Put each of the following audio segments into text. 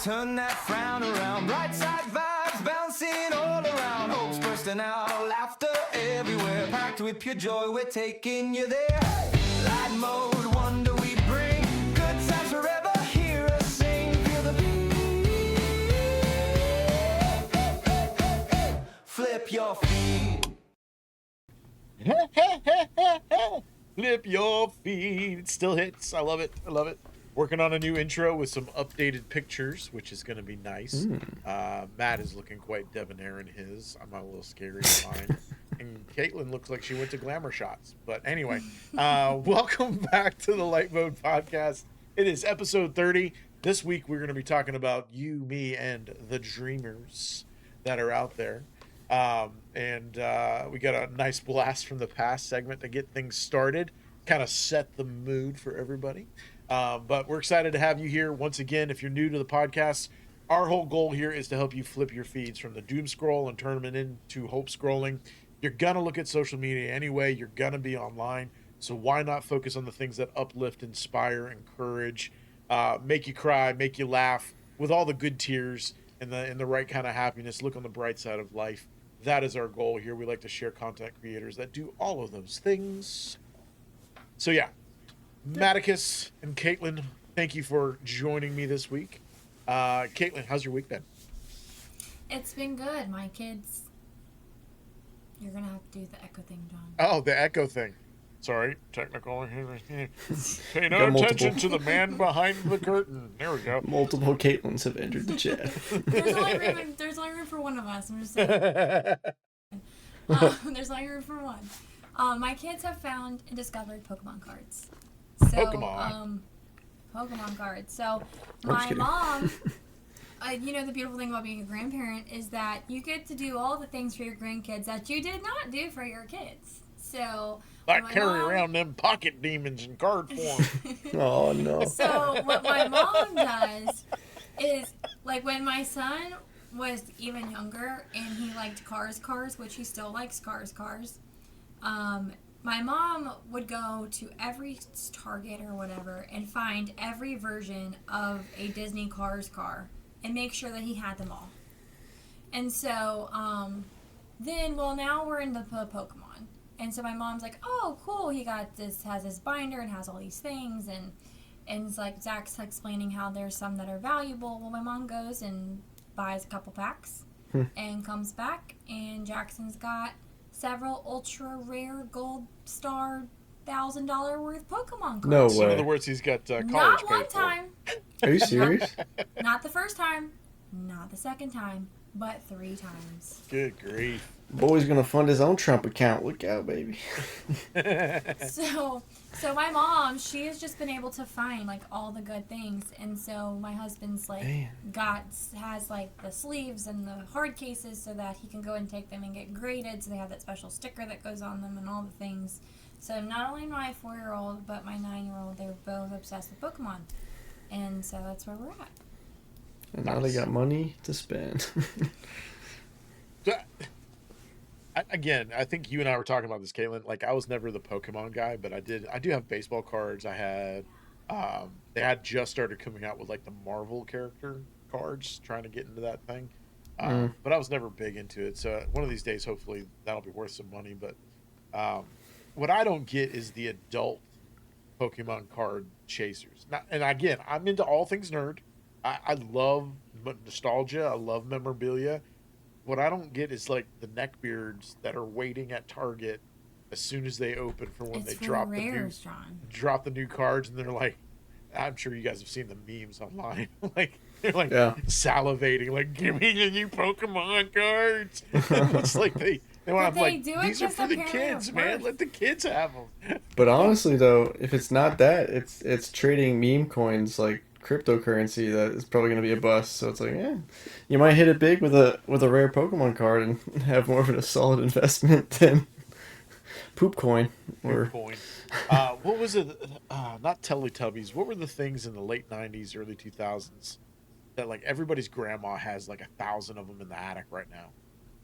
turn that frown around. Bright side vibes bouncing all around. Hopes bursting out, laughter everywhere. Packed with pure joy, we're taking you there. Light mode, wonder we bring. Good times forever, hear us sing. Feel the beat. Flip your feet. Flip your feet. It still hits. I love it. I love it. Working on a new intro with some updated pictures, which is going to be nice. Matt is looking quite debonair in his. I'm a little scary in mine. And Caitlin looks like she went to Glamour Shots. But anyway, welcome back to the Light Mode Podcast. It is episode 30. This week, we're going to be talking about you, me, and the dreamers that are out there. We got a nice blast from the past segment to get things started, kind of set the mood for everybody. But we're excited to have you here once again. If you're new to the podcast, our whole goal here is to help you flip your feeds from the doom scroll and turn them into hope scrolling. You're going to look at social media anyway. You're going to be online. So why not focus on the things that uplift, inspire, encourage, make you cry, make you laugh with all the good tears and the right kind of happiness. Look on the bright side of life. That is our goal here. We like to share content creators that do all of those things. So yeah, Matticus and Caitlin, thank you for joining me this week. Caitlin, how's your week been? It's been good. My kids, you're going to have to do the echo thing, John. Oh, the echo thing. Sorry, technical. Pay no attention to the man behind the curtain. There we go. Multiple Caitlins have entered the chat. There's only room for one of us. I'm just saying. There's only room for one. My kids have found and discovered Pokemon cards. So, Pokemon cards. So my mom, the beautiful thing about being a grandparent is that you get to do all the things for your grandkids that you did not do for your kids. So like carry around them pocket demons in card form. Oh no. So what my mom does is, like, when my son was even younger and he liked Cars, which he still likes Cars. My mom would go to every Target or whatever and find every version of a Disney Cars car and make sure that he had them all. And so now we're in the Pokemon. And so my mom's like, oh, cool, he got this, has this binder and has all these things. And it's like Zach's explaining how there's some that are valuable. Well, my mom goes and buys a couple packs and comes back. And Jackson's got several ultra rare gold star $1,000 worth Pokemon cards. No way. So in other words, he's got college Not one paid for. time. Are you serious? Not the first time. Not the second time. But 3 times. Good grief. Boy's gonna fund his own Trump account. Look out, baby. So my mom, she has just been able to find like all the good things, and so my husband's like has like the sleeves and the hard cases so that he can go and take them and get graded. So they have that special sticker that goes on them and all the things. So not only my 4-year-old but my 9-year-old, they're both obsessed with Pokemon, and so that's where we're at. And now they got money to spend. Again, I think you and I were talking about this, Caitlin. Like, I was never the Pokemon guy, but I do have baseball cards. I had, they had just started coming out with like the Marvel character cards, trying to get into that thing. But I was never big into it. So one of these days, hopefully that'll be worth some money. But what I don't get is the adult Pokemon card chasers. And again, I'm into all things nerd. I love nostalgia. I love memorabilia. What I don't get is like the neckbeards that are waiting at Target as soon as they open for when they drop the new cards, and they're like, I'm sure you guys have seen the memes online. Like they're like salivating, like, give me the new Pokemon cards. It's like they want to like, these are for the kids, man. Let the kids have them. But honestly, though, if it's not that, it's trading meme coins like cryptocurrency that is probably going to be a bust. So it's like, you might hit it big with a rare Pokemon card and have more of a solid investment than poop coin or coin. What was it? Not Teletubbies. What were the things in the late 90s, early 2000s that like everybody's grandma has like 1,000 of them in the attic right now?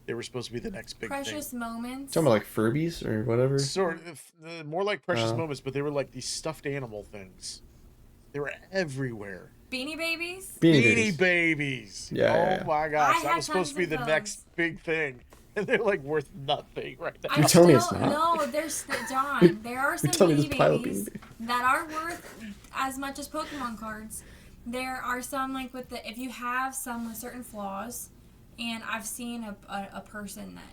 They were supposed to be the next big Precious thing. Moments. Talking about like Furbies or whatever. Sort of, more like Precious Moments, but they were like these stuffed animal things. They were everywhere. Beanie Babies. Beanie Beanie Babies. Babies. Yeah, Oh yeah, yeah. my gosh, I that had was supposed to be tons the of next those. big thing, and they're like worth nothing right now. You're telling me it's not? No, there's John. There are some telling me Beanie there's a pile of Babies Beanie Babies. that are worth as much as Pokemon cards. There are some like with the if you have some with certain flaws, and I've seen a person that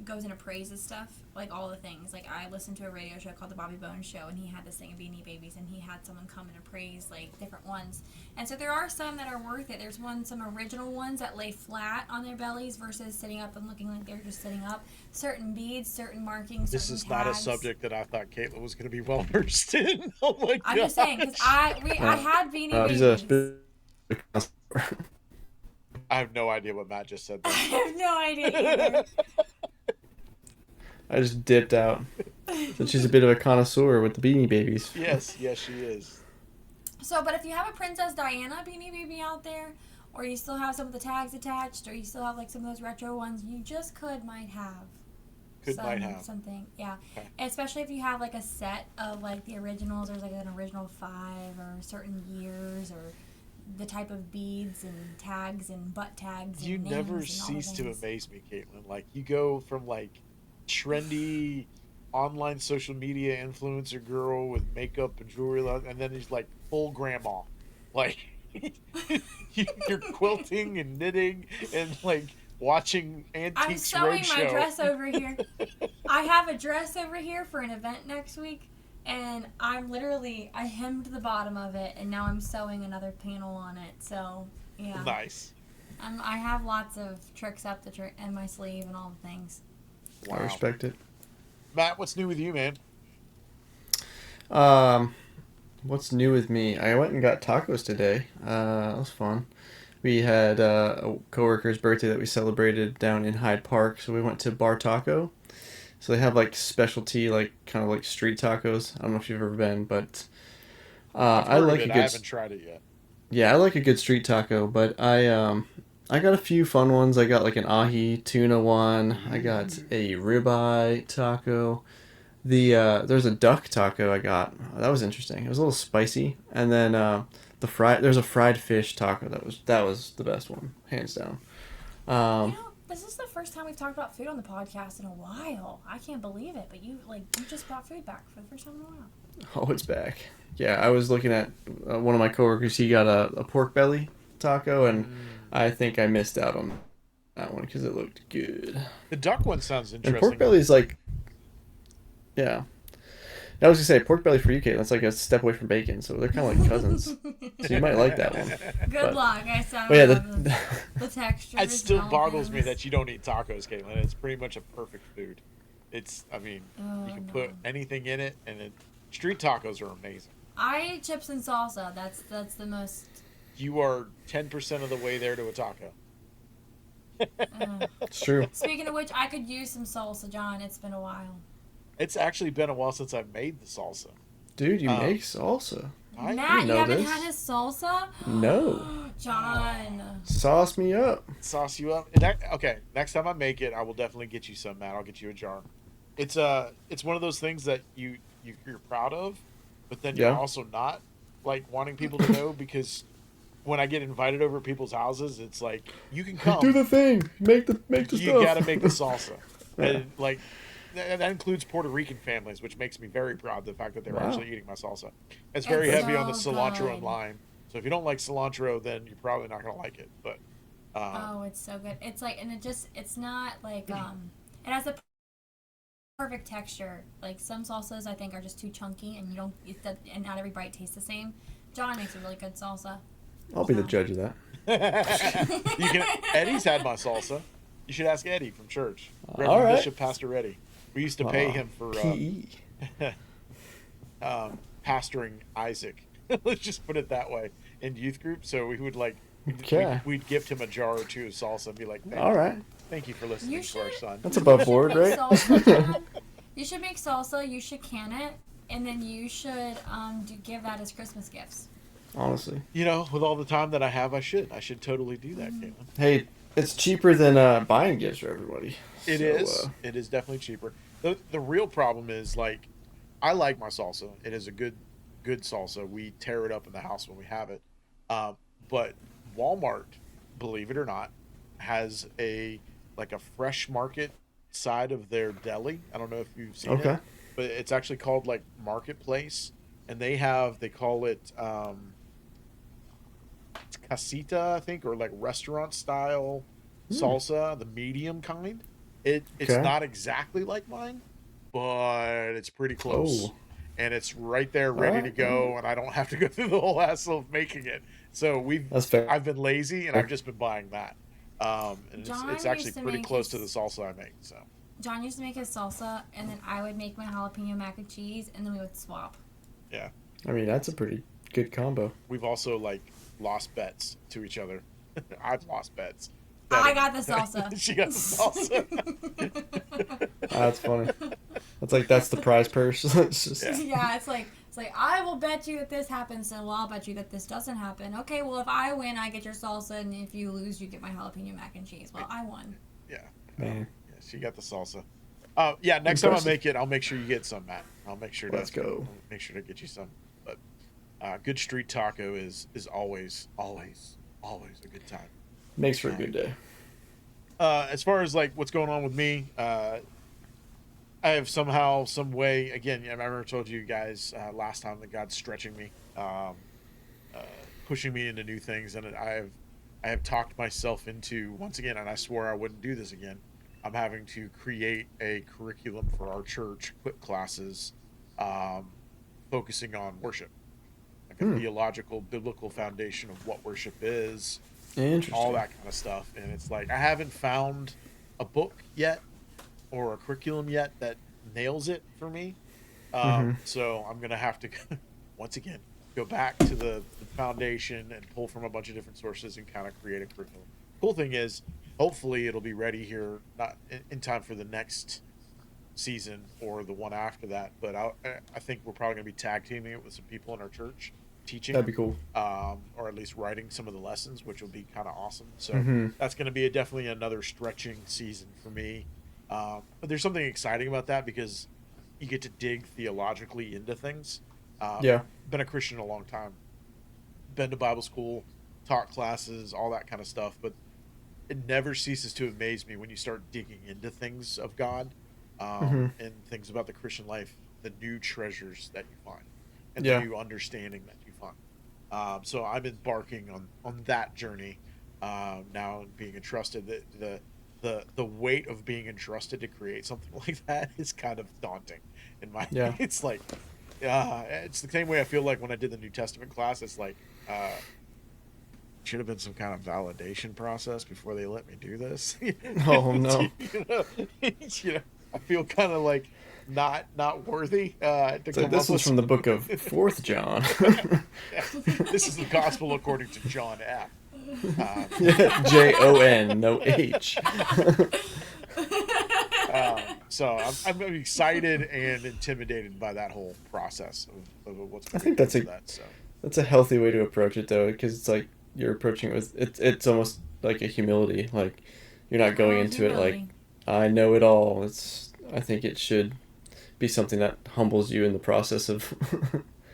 goes and appraises stuff, like all the things. Like I listened to a radio show called The Bobby Bones Show, and he had this thing of Beanie Babies, and he had someone come and appraise like different ones. And so there are some that are worth it. There's some original ones that lay flat on their bellies versus sitting up and looking like they're just sitting up. Certain beads, certain markings. This certain is not a tags. subject that I thought Caitlin was going to be well versed in. Oh my god! I'm just saying because I had Beanie He's Babies. I have no idea what Matt just said. I There. have no idea either. I just dipped out. So she's a bit of a connoisseur with the Beanie Babies. Yes, she is. So, but if you have a Princess Diana Beanie Baby out there, or you still have some of the tags attached, or you still have like some of those retro ones, you just might have. Something, yeah. Okay. Especially if you have like a set of like the originals, there's like an original 5 or certain years or the type of beads and tags and butt tags. You and names never and all the cease to things. amaze me, Caitlin. Like you go from like trendy online social media influencer girl with makeup and jewelry, and then he's like full grandma, like you're quilting and knitting and like watching I'm Antiques sewing my Roadshow. dress over here. I have a dress over here for an event next week, and I hemmed the bottom of it, and now I'm sewing another panel on it. So yeah, Nice. I have lots of tricks up in my sleeve and all the things. Wow. I respect it. Matt, what's new with you, man? What's new with me? I went and got tacos today. That was fun. We had a coworker's birthday that we celebrated down in Hyde Park, so we went to Bar Taco. So they have like specialty, like kind of like street tacos. I don't know if you've ever been, but I've I heard like of a it. good. I haven't tried it yet. Yeah, I like a good street taco, but I got a few fun ones. I got like an ahi tuna one. I got a ribeye taco. There's a duck taco I got. That was interesting. It was a little spicy. And then there's a fried fish taco that was the best one, hands down. This is the first time we've talked about food on the podcast in a while. I can't believe it, but you just brought food back for the first time in a while. Oh, it's back. Yeah, I was looking at one of my coworkers. He got a pork belly taco, and I think I missed out on that one because it looked good. The duck one sounds interesting. And pork belly's like, yeah. I was gonna say pork belly for you, Kate. That's like a step away from bacon, so they're kind of like cousins. So you might like that one. Good But- luck. I sound But yeah, the texture. It still boggles me that you don't eat tacos, Caitlin. It's pretty much a perfect food. You can put anything in it, and street tacos are amazing. I eat chips and salsa. That's the most. You are 10% of the way there to a taco. It's true. Speaking of which, I could use some salsa, John. It's been a while. It's actually been a while since I've made the salsa. Dude, you make salsa. I Matt, didn't you know haven't this. had his salsa? No. John. Sauce me up. sauce you up. Okay, next time I make it, I will definitely get you some, Matt. I'll get you a jar. It's one of those things that you're proud of, but then you're Yeah. also not like wanting people to know because when I get invited over to people's houses, it's like you can come. Do the thing. Make the You stuff. gotta make the salsa, Yeah. and like that includes Puerto Rican families, which makes me very proud. The fact that they're Wow. actually eating my salsa. It's very It's heavy on the so cilantro good. and lime. So if you don't like cilantro, then you're probably not gonna like it. But Oh, it's so good. It's like, and it's not like it has a perfect texture. Like some salsas, I think, are just too chunky, and and not every bite tastes the same. John makes a really good salsa. I'll be the judge of that. Eddie's had my salsa. You should ask Eddie from church. All Reverend right. Bishop Pastor Eddie. We used to pay him for PE. pastoring Isaac. Let's just put it that way in youth group. So we would Okay. we'd gift him a jar or two of salsa and be like, All right. thank you for listening You to our should- son. That's above You should board, make right? salsa, John. You should make salsa. You should can it, and then you should give that as Christmas gifts. Honestly. You know, with all the time that I have, I should totally do that, Caitlin. Hey, it's cheaper than buying gifts for everybody. It So, is. It is definitely cheaper. The real problem is like, I like my salsa. It is a good salsa. We tear it up in the house when we have it. But Walmart, believe it or not, has a fresh market side of their deli. I don't know if you've seen Okay. it, but it's actually called like Marketplace, and they call it it's casita, I think, or like restaurant style salsa, the medium kind. It's Okay. not exactly like mine, but it's pretty close. Oh. And it's right there All ready to right. go, and I don't have to go through the whole hassle of making it. So That's fair. I've been lazy and I've just been buying that. And John it's actually used to pretty make close to the his- salsa I make. So John used to make his salsa, and then I would make my jalapeno mac and cheese, and then we would swap. yeah, I mean, that's a pretty good combo. we've also like lost bets to each other. I've lost bets. I got the salsa. She got the salsa. That's funny. That's the prize purse. It's just, Yeah. Yeah, it's like I will bet you that this happens, and well, I'll bet you that this doesn't happen. Okay, well, if I win, I get your salsa, and if you lose, you get my jalapeno mac and cheese. Well, I won. Yeah. Man. Yeah, she got the salsa. Yeah, next time I Impressive. make it, I'll make sure you get some, Matt. I'll make sure Let's to go. make sure to get you some. But good street taco is always a good time. Makes for a good day. As far as like what's going on with me, I have somehow, some way. Again, I remember I told you guys last time that God's stretching me, pushing me into new things, and I have talked myself into once again, and I swore I wouldn't do this again. I'm having to create a curriculum for our church, quick classes, focusing on worship, like a theological, biblical foundation of what worship is, Interesting. all that kind of stuff. And it's like I haven't found a book yet or a curriculum yet that nails it for me. So I'm gonna have to once again go back to the foundation and pull from a bunch of different sources and kind of create a curriculum. Cool thing is, hopefully it'll be ready here not in time for the next season or the one after that. But I think we're probably gonna be tag teaming it with some people in our church teaching. That'd be cool. Or at least writing some of the lessons, which will be kind of awesome. So Mhm. that's going to be definitely another stretching season for me. But there's something exciting about that because you get to dig theologically into things. Yeah. Been a Christian a long time, been to Bible school, taught classes, all that kind of stuff. But it never ceases to amaze me when you start digging into things of God and things about the Christian life, the new treasures that you find and Yeah. the new understanding that you find. So I'm embarking on that journey now, and being entrusted. The weight of being entrusted to create something like that is kind of daunting. In my, Yeah. it's like, it's the same way I feel like when I did the New Testament class. It's like, should have been some kind of validation process before they let me do this. Oh, no. You know, I feel kind of like not worthy. To So come this up is with from the book of 4th John. This is the gospel according to John F. Jon, no H. So I'm excited and intimidated by that whole process of what's going I think that's into that. So That's a healthy way to approach it, though, because it's like you're approaching it with it's almost like a humility. Like you're not going into it like I know it all. I think it should be something that humbles you in the process of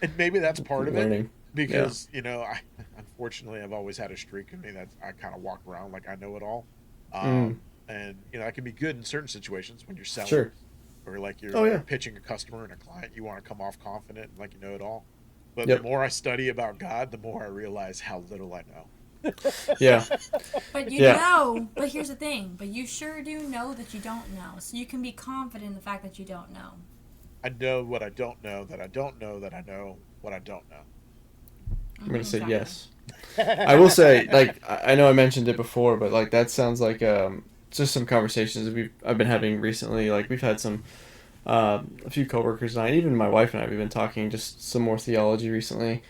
and maybe that's part of it. learning. Because I unfortunately I've always had a streak in me that I kind of walk around like I know it all, and that can be good in certain situations when you're selling, Sure. or like you're Oh, yeah. pitching a customer and a client. You want to come off confident and like you know it all. But Yep. the more I study about God, the more I realize how little I know. Yeah. But you Yeah. know, but here's the thing, but you sure do know that you don't know. So you can be confident in the fact that you don't know. I know what I don't know that I don't know that I know what I don't know. I'm gonna say Exactly. yes. I will say, like, I know I mentioned it before, but like that sounds like just some conversations I've been having recently. Like we've had some a few coworkers and I, even my wife and I, we've been talking just some more theology recently,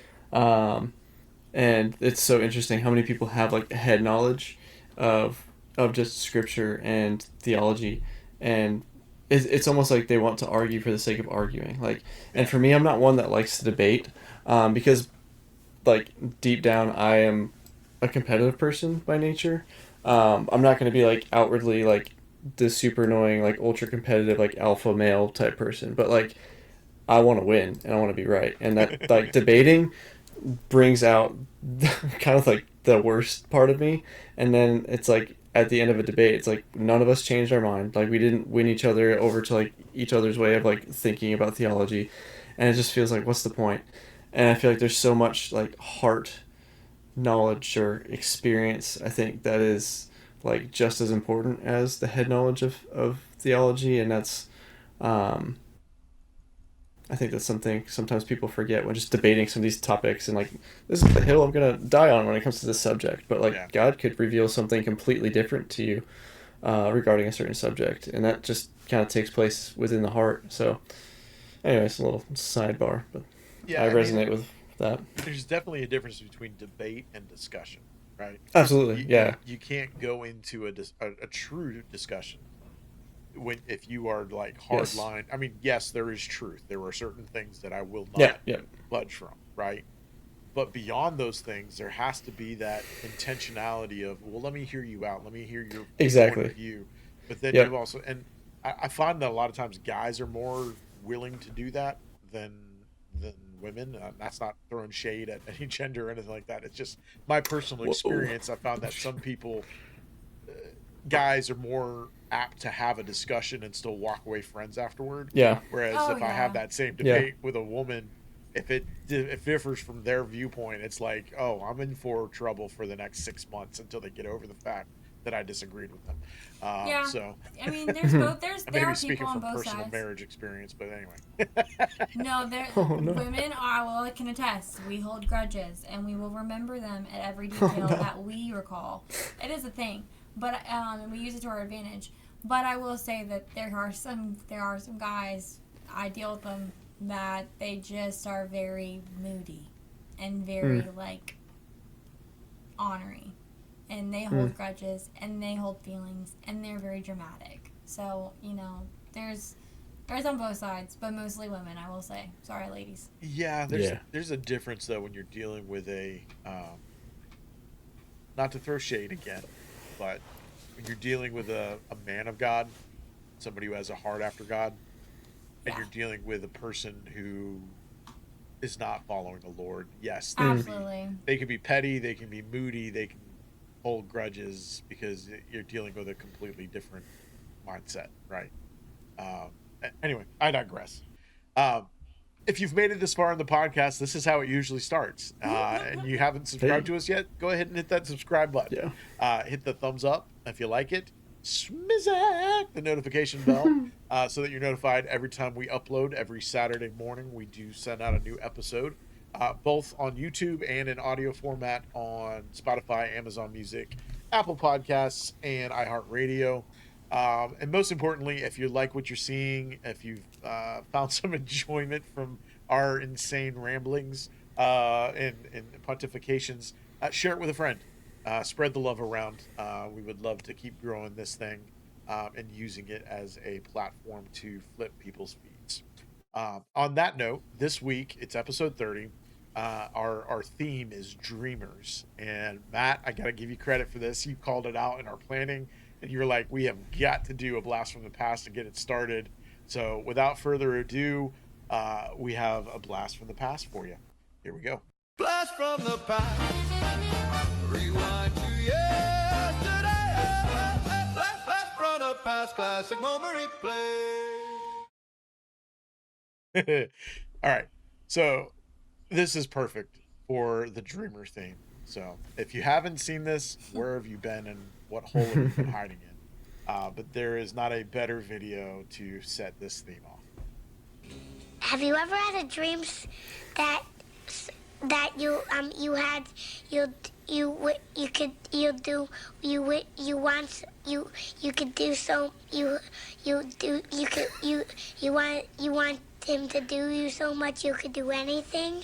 and it's so interesting how many people have like head knowledge of just scripture and theology, and it's almost like they want to argue for the sake of arguing. Like, and for me, I'm not one that likes to debate, because like deep down I am a competitive person by nature. I'm not going to be like outwardly like this super annoying like ultra competitive like alpha male type person, but like I want to win and I want to be right, and that like debating brings out kind of like the worst part of me, and then it's like at the end of a debate, it's like none of us changed our mind. Like we didn't win each other over to like each other's way of like thinking about theology, and it just feels like what's the point? And I feel like there's so much like heart knowledge or experience, I think, that is like just as important as the head knowledge of theology, and that's um, I think that's something sometimes people forget when just debating some of these topics, and like this is the hill I'm gonna die on when it comes to this subject. But like Yeah. God could reveal something completely different to you regarding a certain subject, and that just kind of takes place within the heart. So, anyways, a little sidebar, but Yeah, I I mean, resonate with that. there's definitely a difference between debate and discussion, right? Absolutely, yeah, You can't go into a true discussion when if you are like hard yes, line. I mean, yes, there is truth. There are certain things that I will yeah, not yeah, budge from, right? But beyond those things, there has to be that intentionality of, well, let me hear you out. Let me hear your point of exactly, view. But then yep. you also, and I find that a lot of times guys are more willing to do that than than women. That's not throwing shade at any gender or anything like that. It's just my personal Whoa. experience. I found that some people, guys, are more apt to have a discussion and still walk away friends afterward. Yeah, Whereas Oh if I have yeah. that same yeah. debate with a woman, if it differs from their viewpoint, it's like, oh, I'm in for trouble for the next 6 months until they get over the fact that I disagreed with them. Yeah. So I mean, there's both. I may There be are people speaking on from both personal sides. marriage experience, but anyway. No, there Oh no. women are. Well, I can attest. We hold grudges, and we will remember them at every Oh detail no. that we recall. It is a thing, but and we use it to our advantage. But I will say that there are some guys. I deal with them that they just are very moody, and very Mm, like ornery, and they mm. hold grudges, and they hold feelings, and they're very dramatic. So there's on both sides, but mostly women, I will say. Sorry, ladies. Yeah, Yeah. there's a difference though when you're dealing with a not to throw shade again, but when you're dealing with a man of God, somebody who has a heart after God, and Yeah, you're dealing with a person who is not following the Lord. Yes, Mm. absolutely. they can be petty, they can be moody, they can hold grudges because you're dealing with a completely different mindset, right? Anyway, I digress. Um, if you've made it this far in the podcast, this is how it usually starts. And you haven't subscribed Hey. to us yet, go ahead and hit that subscribe button. Yeah. Hit the thumbs up if you like it. Smizack the notification bell so that you're notified every time we upload. Every Saturday morning, we do send out a new episode, both on YouTube and in audio format on Spotify, Amazon Music, Apple Podcasts, and iHeartRadio. And most importantly, if you like what you're seeing, if you've found some enjoyment from our insane ramblings and pontifications, share it with a friend. Spread the love around. We would love to keep growing this thing and using it as a platform to flip people's feeds. On that note, this week it's episode 30. Our theme is dreamers, and Matt, I gotta give you credit for this. You called it out in our planning, and you were like, "We have got to do a blast from the past to get it started." So, without further ado, we have a blast from the past for you. Here we go. Blast from the past. Rewind to yesterday. Blast from the past. Classic moment replay. All right, so this is perfect for the dreamer theme. So, if you haven't seen this, where have you been and what hole have you been hiding in? But there is not a better video to set this theme off. Have you ever had a dream that that you had you could you do you want you could do so you do you want him to do you so much you could do anything?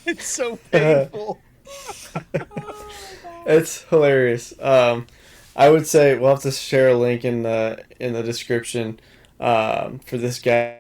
It's so painful. It's hilarious. I would say we'll have to share a link in the description for this guy.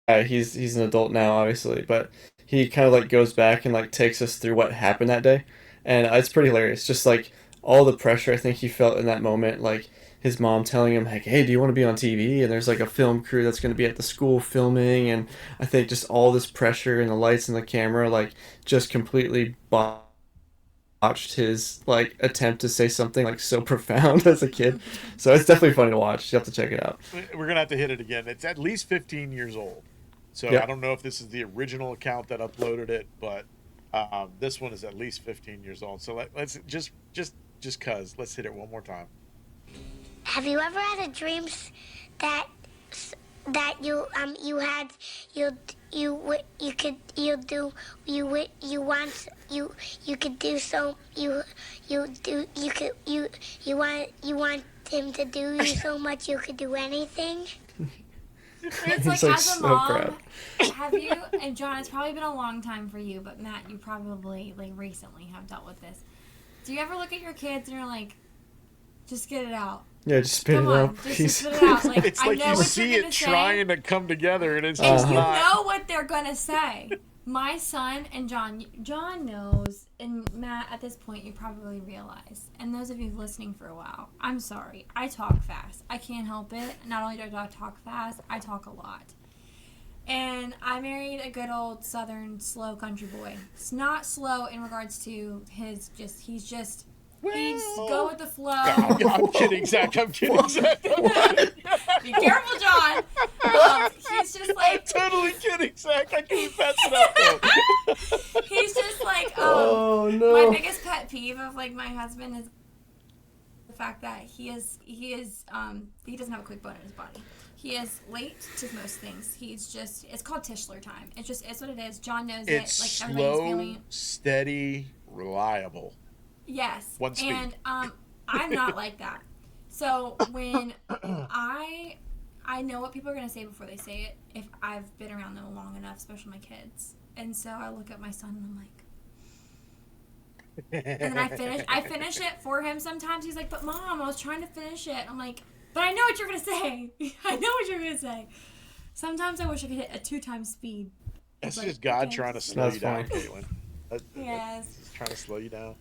He's an adult now, obviously, but he kind of like goes back and like takes us through what happened that day, and it's pretty hilarious. Just like all the pressure I think he felt in that moment, like his mom telling him like, "Hey, do you want to be on TV?" And there's like a film crew that's going to be at the school filming, and I think just all this pressure and the lights and the camera like just completely botched his like attempt to say something like so profound as a kid. So it's definitely funny to watch. You have to check it out. We're gonna have to hit it again. It's at least 15 years old, so Yep. I don't know if this is the original account that uploaded it, but this one is at least 15 years old. So let's just cause let's hit it one more time. Have you ever had a dream that you you had you could you do you want you could do so you do you want him to do you so much you could do anything? It's like, He's, like, as a so mom, proud. have you, and John, it's probably been a long time for you, but Matt, you probably, like, recently have dealt with this. Do you ever look at your kids and you're like, just get it out? Yeah, just spit Come it on, out. just spit it out. Like, It's I like know you what see you're it gonna say. trying to come together, and it's And just you not. know what they're gonna say. My son and John knows, and Matt, at this point, you probably realize, and those of you listening for a while, I'm sorry, I talk fast. I can't help it. Not only do I talk fast, I talk a lot. And I married a good old southern slow country boy. It's not slow in regards to he's go with the flow. I'm kidding, Zach. I'm kidding, Zach. Be careful, John. He's just I'm like, totally kidding, Zach. I can't pass it up though. he's just like, Oh my no. biggest pet peeve of like my husband is the fact that he doesn't have a quick bone in his body. He is late to most things. It's called Tischler time. It just is what it is. John knows It's it. Like everybody's slow, feeling. steady, reliable. Yes. One speed. And I'm not like that. So when I know what people are gonna say before they say it if I've been around them long enough, especially my kids. And so I look at my son and I'm like, and then I finish it for him sometimes. He's like, but Mom, I was trying to finish it. I'm like, but I know what you're gonna say. I know what you're gonna say. Sometimes I wish I could hit a 2x speed. That's Like, just God okay. trying to slow That's you down, funny. Caitlin. Yes. He's trying to slow you down.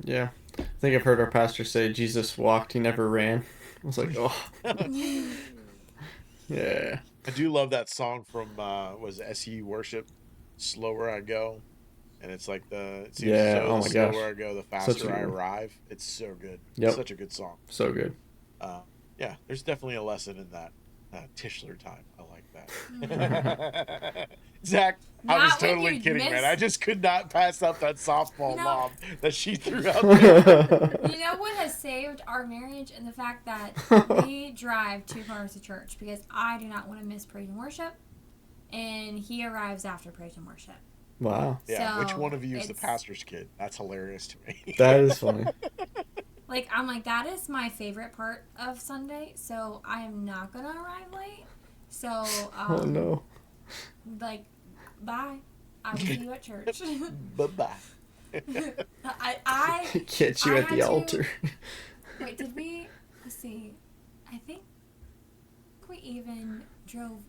Yeah. I think I've heard our pastor say Jesus walked, he never ran. I was like, oh. Yeah. I do love that song from was SU Worship, "Slower I Go," and it's like it seems Yeah, so oh my the gosh. slower I go, the Such a faster good I one. arrive. It's so good. Yep. Such a good song. So good. Yeah, there's definitely a lesson in that Tischler time. I like that. Zach, I was Not when totally you kidding, man. miss- I just could not pass up that softball No. lob that she threw out there. You know what has saved our marriage and the fact that we drive 2 cars to church because I do not want to miss praise and worship, and he arrives after praise and worship. Wow. Yeah, which So, one of you is the it's- pastor's kid? That's hilarious to me. That is funny. Like, I'm like, that is my favorite part of Sunday, so I am not gonna arrive late. So, Oh no. like, bye. I will see you at church. Bye-bye. I Get you I at had the to- altar. wait. Did we? Let's see. I think we even drove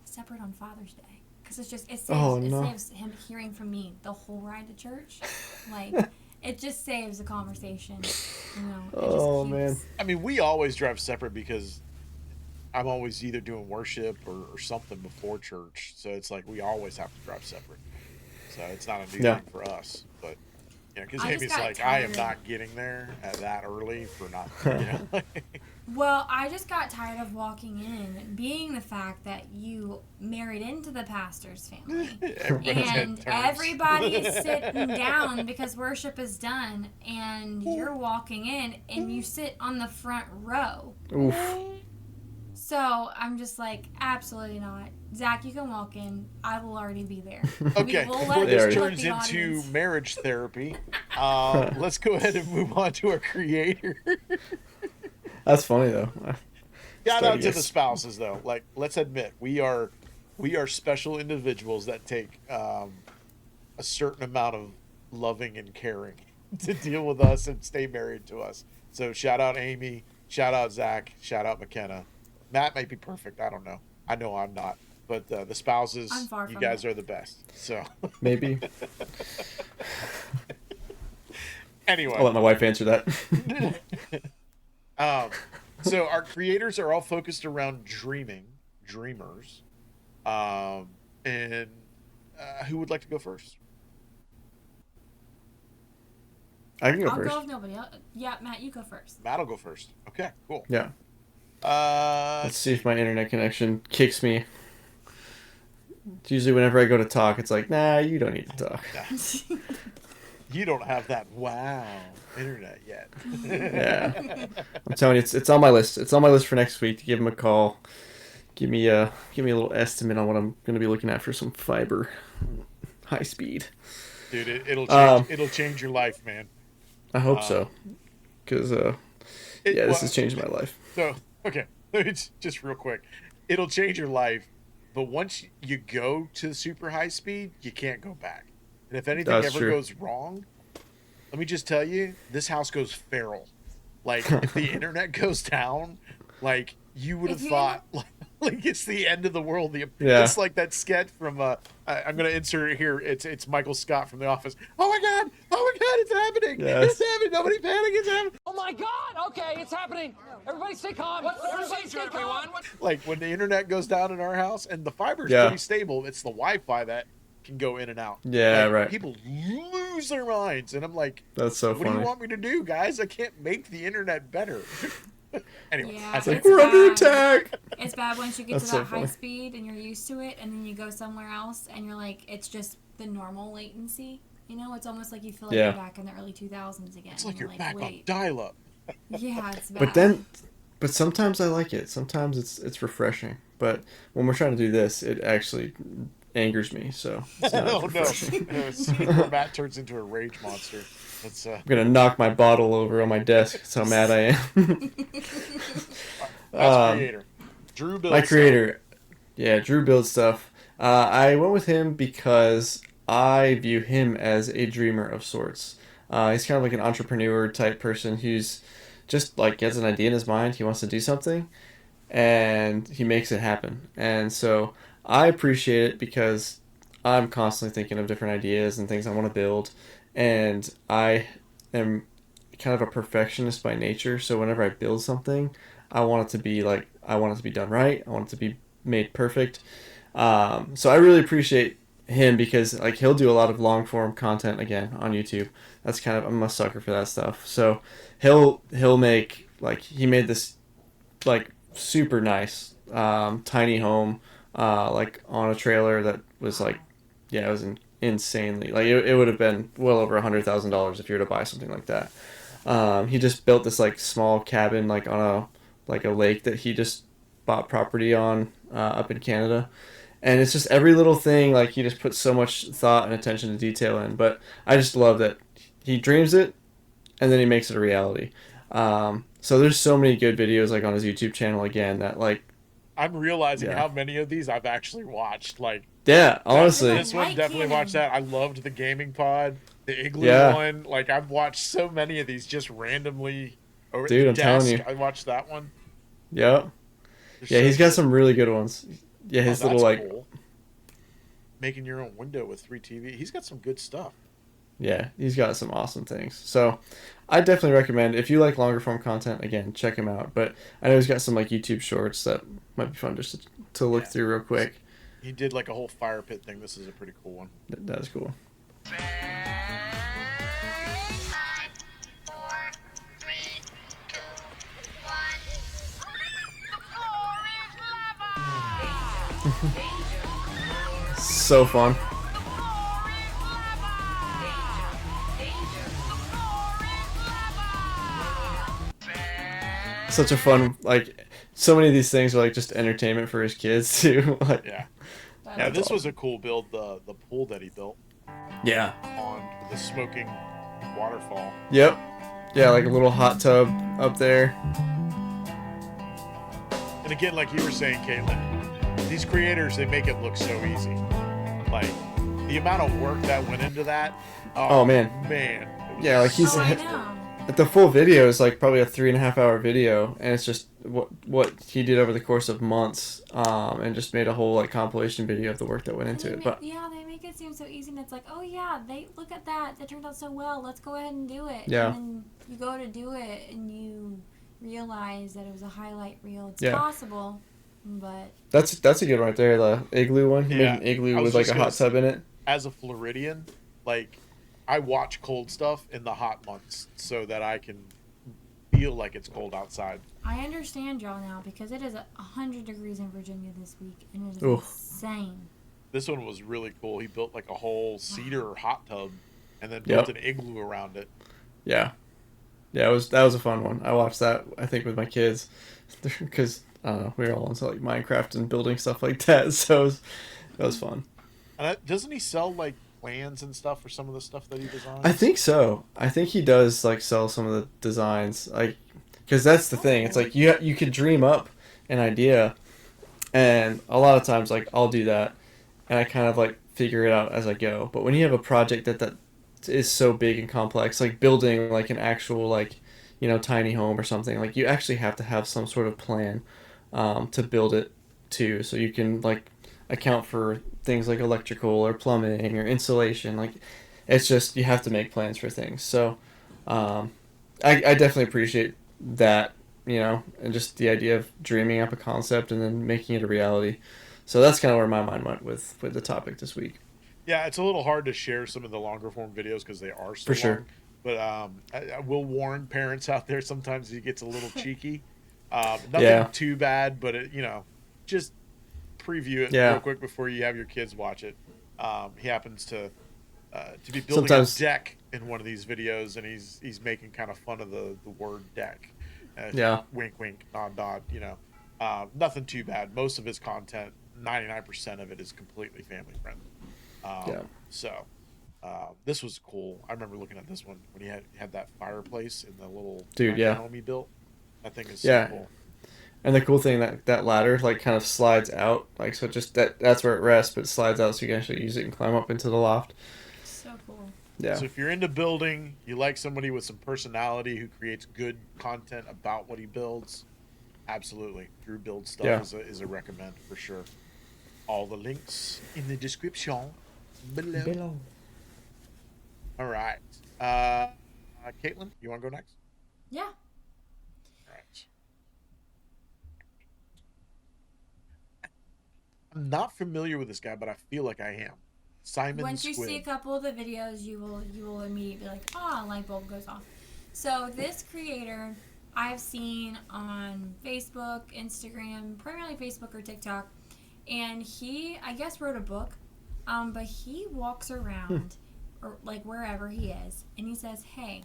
separate on Father's Day because it saves Oh, it no. saves him hearing from me the whole ride to church. Like, it just saves the conversation. You know. It just Oh, keeps- man. I mean, we always drive separate because I'm always either doing worship or something before church. So it's like we always have to drive separate. So it's not a new Yeah. thing for us. But, because I just Amy's got like, I am tired. not getting there at that early for not, Well, I just got tired of walking in, being the fact that you married into the pastor's family. Everybody's head And turns. everybody is sitting down because worship is done, and you're walking in and you sit on the front row. Oof. So I'm just like, absolutely not. Zach, you can walk in. I will already be there. Okay, We'll before let this There you let turns the into audience- marriage therapy, let's go ahead and move on to our creator. That's funny though. Shout out to the Studious. spouses, though. Like, let's admit, we are special individuals that take a certain amount of loving and caring to deal with us and stay married to us. So shout out Amy, shout out Zach, shout out McKenna. Matt might be perfect. I don't know. I know I'm not. But the spouses, I'm far you from guys it. are the best. So Maybe. anyway, I'll let my wife answer that. So our creators are all focused around dreamers. And who would like to go first? I can go I'll first. go if nobody else. Yeah, Matt, you go first. Matt will go first. Okay, cool. Yeah. Uh, Let's see if my internet connection kicks me. It's usually whenever I go to talk, it's like, nah, you don't need to talk. you don't have that wow internet yet. Yeah. I'm telling you, it's on my list. It's on my list for next week to give him a call. Give me a little estimate on what I'm going to be looking at for some fiber, high speed. Dude, it'll change your life, man. I hope so, because this has changed my life. So okay, it's just real quick. It'll change your life, but once you go to super high speed, you can't go back. And if anything That's ever true. goes wrong, let me just tell you, this house goes feral. Like if the internet goes down, like you would have If you- thought like it's the end of the world. Yeah. It's like that sketch from I'm gonna insert it here. It's Michael Scott from The Office. Oh my god, it's happening. Yes. It's happening. Nobody panic, it's happening. Oh my God! Okay, it's happening. Everybody stay calm. What's the Everybody procedure, stay calm. everyone? Like when the internet goes down in our house and the fiber's Yeah. pretty stable, it's the Wi-Fi that can go in and out. Yeah, Like, right. People lose their minds, and I'm like, That's so what do funny. you want me to do, guys? I can't make the internet better. Anyway, Yeah, that's it's it. We're under bad. attack. It's bad once you get That's to so that high funny. speed and you're used to it, and then you go somewhere else and you're like, it's just the normal latency. You know, it's almost like you feel like Yeah. you're back in the early 2000s again. It's like you're You're back on wait. dial-up. Yeah, it's bad. But sometimes I like it. Sometimes it's refreshing. But when we're trying to do this, it actually angers me. So it's not Oh no! refreshing. Where Matt turns into a rage monster. That's I'm gonna knock my bottle over on my desk. That's how mad I am. creator. Drew Bill. My creator, yeah, Drew builds stuff. I went with him because I view him as a dreamer of sorts. He's kind of like an entrepreneur type person who's just like gets an idea in his mind. He wants to do something, and he makes it happen. And so I appreciate it because I'm constantly thinking of different ideas and things I want to build, and I am kind of a perfectionist by nature. So whenever I build something, I want it to be done right. I want it to be made perfect. So I really appreciate him because like he'll do a lot of long form content again on YouTube. That's kind of, I'm a sucker for that stuff. So he'll make, like, he made this like super nice tiny home like on a trailer that was like, yeah, it was insanely, like it would have been well over $100,000 if you were to buy something like that. He just built this like small cabin like on a lake that he just bought property on up in Canada. And it's just every little thing, like he just puts so much thought and attention to detail in. But I just love that he dreams it and then he makes it a reality. So there's so many good videos like on his YouTube channel again that like, I'm realizing Yeah. how many of these I've actually watched. Like yeah, honestly, this one, Light definitely cannon. watched that. I loved the gaming pod, the igloo Yeah. one. Like I've watched so many of these just randomly. Over Dude, the I'm telling desk. you. I watched that one. yeah. They're Yeah, so he's got good. some really good ones. Yeah, his Oh, little that's like, cool. Making your own window with 3 TV. He's got some good stuff. yeah, he's got some awesome things. So I definitely recommend, if you like longer form content, again, check him out. But I know he's got some like YouTube shorts that might be fun just to look Yeah. through real quick. He did like a whole fire pit thing. This is a pretty cool one. That is cool. So fun. Such a fun, like, so many of these things are like just entertainment for his kids too. Like, Yeah. That's Yeah, this awesome. was a cool build. The pool that he built yeah. on the smoking waterfall. Yep. Yeah, like a little hot tub up there. And again, like you were saying, Caitlin, these creators, they make it look so easy. Like the amount of work that went into that. Oh, man. Man. It was Yeah, like he's Oh, I know. the full video is like probably a 3.5 hour video, and it's just what he did over the course of months, and just made a whole like compilation video of the work that went into it. But Yeah, they make it seem so easy, and it's like, oh yeah, they look at that. That turned out so well. Let's go ahead and do it. Yeah. And then you go to do it, and you realize that it was a highlight reel. It's Yeah. possible, but That's a good one right there. The igloo one. You Yeah. made an igloo I was with like just a gonna hot tub in it. As a Floridian, like I watch cold stuff in the hot months so that I can feel like it's cold outside. I understand y'all now because it is 100 degrees in Virginia this week, and it is Oof. insane. This one was really cool. He built like a whole cedar hot tub and then built an igloo around it. Yeah, that was a fun one. I watched that I think with my kids because we were all into like Minecraft and building stuff like that. So that was fun. And doesn't he sell like plans and stuff for some of the stuff that he designs? I think so. I think he does like sell some of the designs, like because that's the thing. It's like you could dream up an idea, and a lot of times like I'll do that, and I kind of like figure it out as I go. But when you have a project that is so big and complex, like building like an actual like tiny home or something, like you actually have to have some sort of plan to build it to, so you can like account for things like electrical or plumbing or insulation. Like it's just you have to make plans for things. So I definitely appreciate that, and just the idea of dreaming up a concept and then making it a reality. So that's kind of where my mind went with the topic this week. Yeah, it's a little hard to share some of the longer form videos because they are so For sure. long. But I will warn parents out there, sometimes he gets a little cheeky. Nothing too bad, but just preview it real quick before you have your kids watch it. He happens to be building a deck in one of these videos, and he's making kind of fun of the word deck. Wink, wink, nod, nod. Nothing too bad. Most of his content, 99% of it, is completely family friendly. So this was cool. I remember looking at this one when he had that fireplace in the little home he built. That thing is so cool. And the cool thing that ladder like kind of slides out, like so just that's where it rests, but it slides out so you can actually use it and climb up into the loft. So cool. Yeah. So if you're into building, you like somebody with some personality who creates good content about what he builds, absolutely. Drew Build Stuff is a recommend for sure. All the links in the description below. All right. Caitlin, you want to go next? Yeah. All right. I'm not familiar with this guy, but I feel like I am. Simon Once Squid. you see a couple of the videos, you will immediately be like, light bulb goes off. So this creator I've seen on Facebook, Instagram, primarily Facebook or TikTok, and he, I guess, wrote a book, but he walks around or like wherever he is, and he says, "Hey,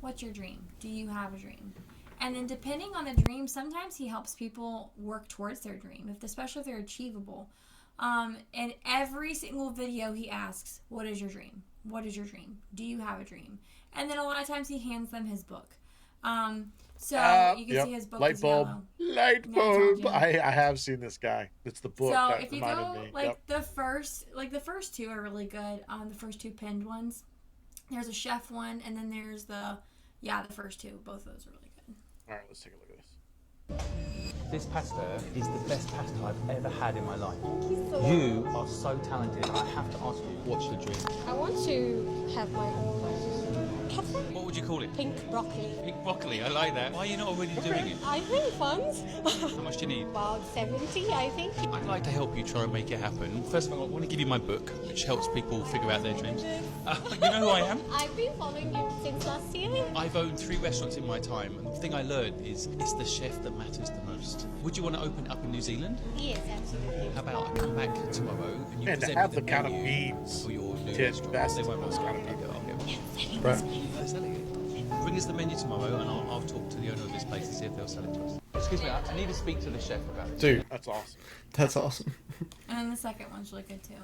what's your dream? Do you have a dream?" And then depending on the dream, sometimes he helps people work towards their dream, especially if they're achievable. And every single video he asks, "What is your dream? What is your dream? Do you have a dream?" And then a lot of times he hands them his book. So you can see his book Light is bulb. yellow. Light bulb. I have seen this guy. It's the book So that if you reminded go me. the first two are really good. The first two pinned ones. There's a chef one, and then there's the first two. Both of those are really good. All right, let's take a look at this. This pasta is the best pasta I've ever had in my life. You are so talented. I have to ask you, what's your dream? I want to have my own cafe. What would you call it? Pink broccoli. Pink broccoli, I like that. Why are you not already doing it? I think funds. How much do you need? About 70, I think. I'd like to help you try and make it happen. First of all, I want to give you my book, which helps people figure out their dreams. You know who I am? I've been following you since last year. I've owned 3 restaurants in my time, and the thing I learned is it's the chef that matters the most. Would you want to open it up in New Zealand? Yes, absolutely. How about I come back tomorrow and you And to present have me the kind of menu memes for your new to restaurant. invest They in won't those want kind of to people. Right. They're selling it. Bring us the menu tomorrow, and I'll talk to the owner of this place and see if they'll sell it to us. Excuse me, I need to speak to the chef about it. Dude, That's awesome. that's awesome. And then the second one's really good too.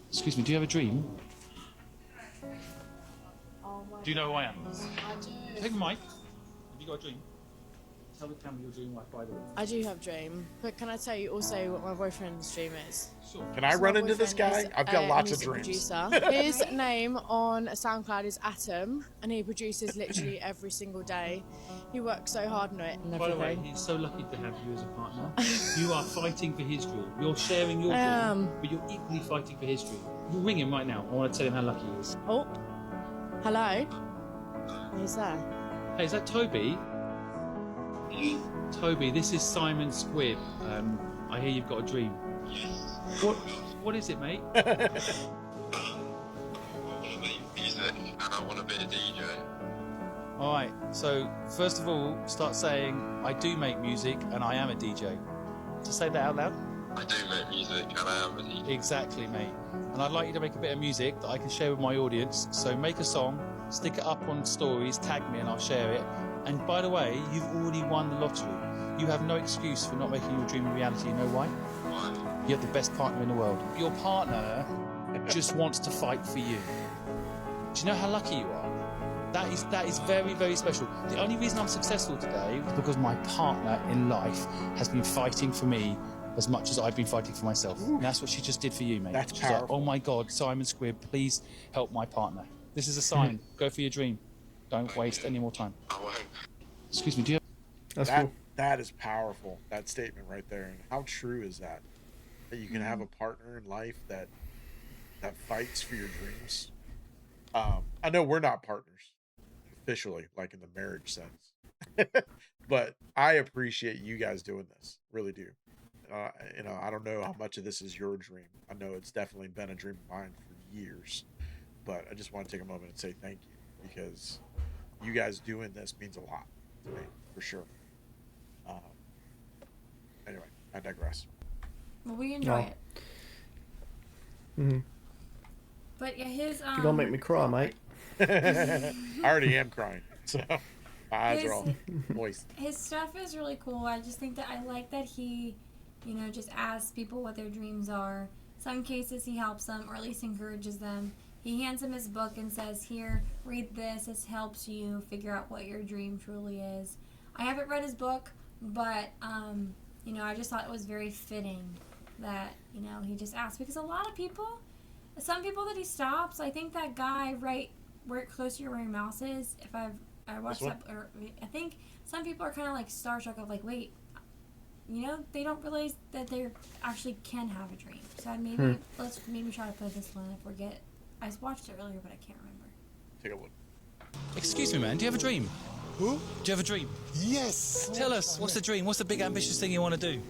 Excuse me, do you have a dream? Do you know who I am? I do. Take the mic. Have you got a dream? Tell the camera your dream life, by the way. I do have a dream, but can I tell you also what my boyfriend's dream is? Sure. Can I run into this guy? I've got lots of he's a dreams. producer. His name on SoundCloud is Atom, and he produces literally every single day. He works so hard on it and By the way, everything. he's so lucky to have you as a partner. You are fighting for his dream. You're sharing your I dream, am. but you're equally fighting for his dream. We'll ring him right now. I want to tell him how lucky he is. Oh, hello. Who's there? Hey, is that Toby? Toby, this is Simon Squibb. I hear you've got a dream. What is it, mate? I want to make music and I want to be a DJ. All right. So first of all, start saying, "I do make music and I am a DJ." To say that out loud. I do make music and I am a DJ. Exactly, mate. And I'd like you to make a bit of music that I can share with my audience. So make a song, stick it up on stories, tag me, and I'll share it. And by the way, you've already won the lottery. You have no excuse for not making your dream a reality. You know why? Why? You have the best partner in the world. Your partner just wants to fight for you. Do you know how lucky you are? That is very, very special. The only reason I'm successful today is because my partner in life has been fighting for me as much as I've been fighting for myself. And that's what she just did for you, mate. That's She's like, powerful. oh my God, Simon Squibb, please help my partner. This is a sign. Go for your dream. Don't waste any more time. I won't. Excuse me, do you That's that, cool. That is powerful, that statement right there. And how true is that? That you can have a partner in life that fights for your dreams. I know we're not partners officially, like in the marriage sense, but I appreciate you guys doing this. Really do. You know, I don't know how much of this is your dream. I know it's definitely been a dream of mine for years, but I just want to take a moment and say thank you, because you guys doing this means a lot to me, for sure. Anyway, I digress. Well, we enjoy No. it. Mm-hmm. But yeah, his You're gonna make me cry, mate. I already am crying, so my eyes are all His- moist. his stuff is really cool. I just think that I like that he, just asks people what their dreams are. Some cases he helps them, or at least encourages them. He hands him his book and says, "Here, read this. This helps you figure out what your dream truly is." I haven't read his book, but I just thought it was very fitting that he just asked, because a lot of people, some people that he stops. I think that guy right where close to where your mouse is. If I watched This that, or I think some people are kind of like starstruck of like, wait, they don't realize that they actually can have a dream. So let's maybe try to put this one. I forget. I watched it earlier, but I can't remember. Take a look. Excuse me, man. Do you have a dream? Who? Do you have a dream? Yes. Tell us. What's the dream? What's the big ambitious thing you want to do?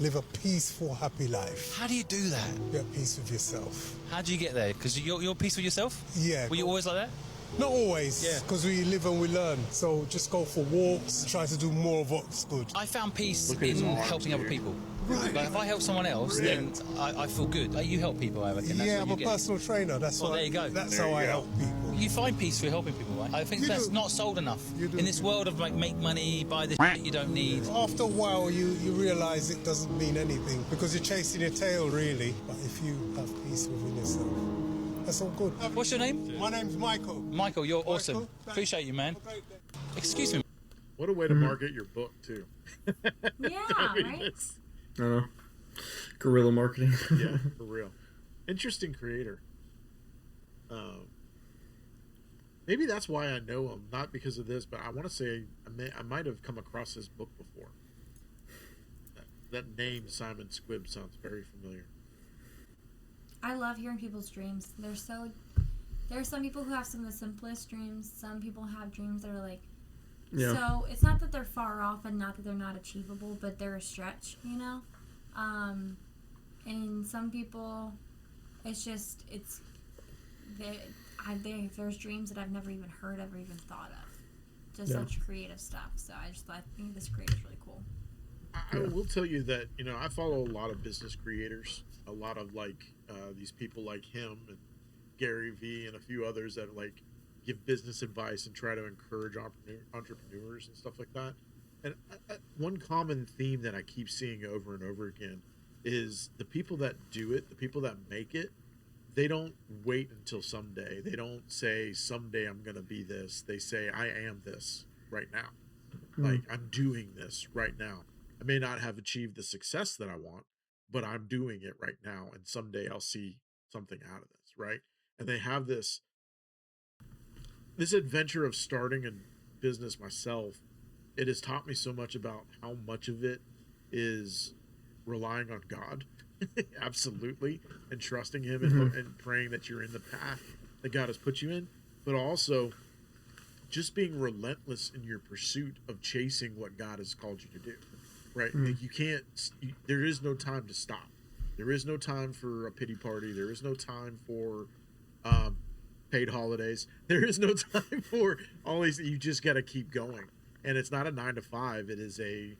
Live a peaceful, happy life. How do you do that? Be at peace with yourself. How do you get there? Because you're at peace with yourself? Yeah. Were you always like that? Not always, Yeah. because we live and we learn. So just go for walks, try to do more of what's good. I found peace Look at his in arms, helping other dude. people. Right. Like if I help someone else, then I feel good. Like you help people, I reckon. That's Yeah, what I'm you a get. personal trainer. That's Well, why. there you go. That's There how you I go. help people. You find peace through helping people, right? I think You that's do. not sold enough. You do. In this world of like make money, buy the shit you don't need. After a while, you realise it doesn't mean anything because you're chasing your tail, really. But if you have peace within yourself, that's all good. What's your name? My name's Michael. Michael, you're awesome. thanks. Appreciate you, man. Have a great day. Excuse me. What a way to market your book too. Yeah, I mean, right? it's- I don't know. Guerrilla marketing. yeah, for real. Interesting creator. Maybe that's why I know him, not because of this, but I want to say I might have come across his book before. That name, Simon Squibb, sounds very familiar. I love hearing people's dreams. There are some people who have some of the simplest dreams. Some people have dreams that are like, Yeah. so it's not that they're far off and not that they're not achievable, but they're a stretch, and some people, there's dreams that I've never even heard of or even thought of. Just Yeah. such creative stuff. So I think this creator's really cool. I will tell you that, I follow a lot of business creators, a lot of these people like him and Gary Vee and a few others that give business advice and try to encourage entrepreneurs and stuff like that. And one common theme that I keep seeing over and over again is the people that do it, the people that make it, they don't wait until someday. They don't say someday I'm going to be this. They say I am this right now. Like I'm doing this right now. I may not have achieved the success that I want, but I'm doing it right now. And someday I'll see something out of this, right? And they have this adventure of starting a business myself. It has taught me so much about how much of it is relying on God, absolutely, and trusting Him and praying that you're in the path that God has put you in, but also just being relentless in your pursuit of chasing what God has called you to do, right? Like you can't, there is no time to stop. There is no time for a pity party. There is no time for paid holidays. There is no time for all these. You just got to keep going. And it's not a 9 to 5. It is a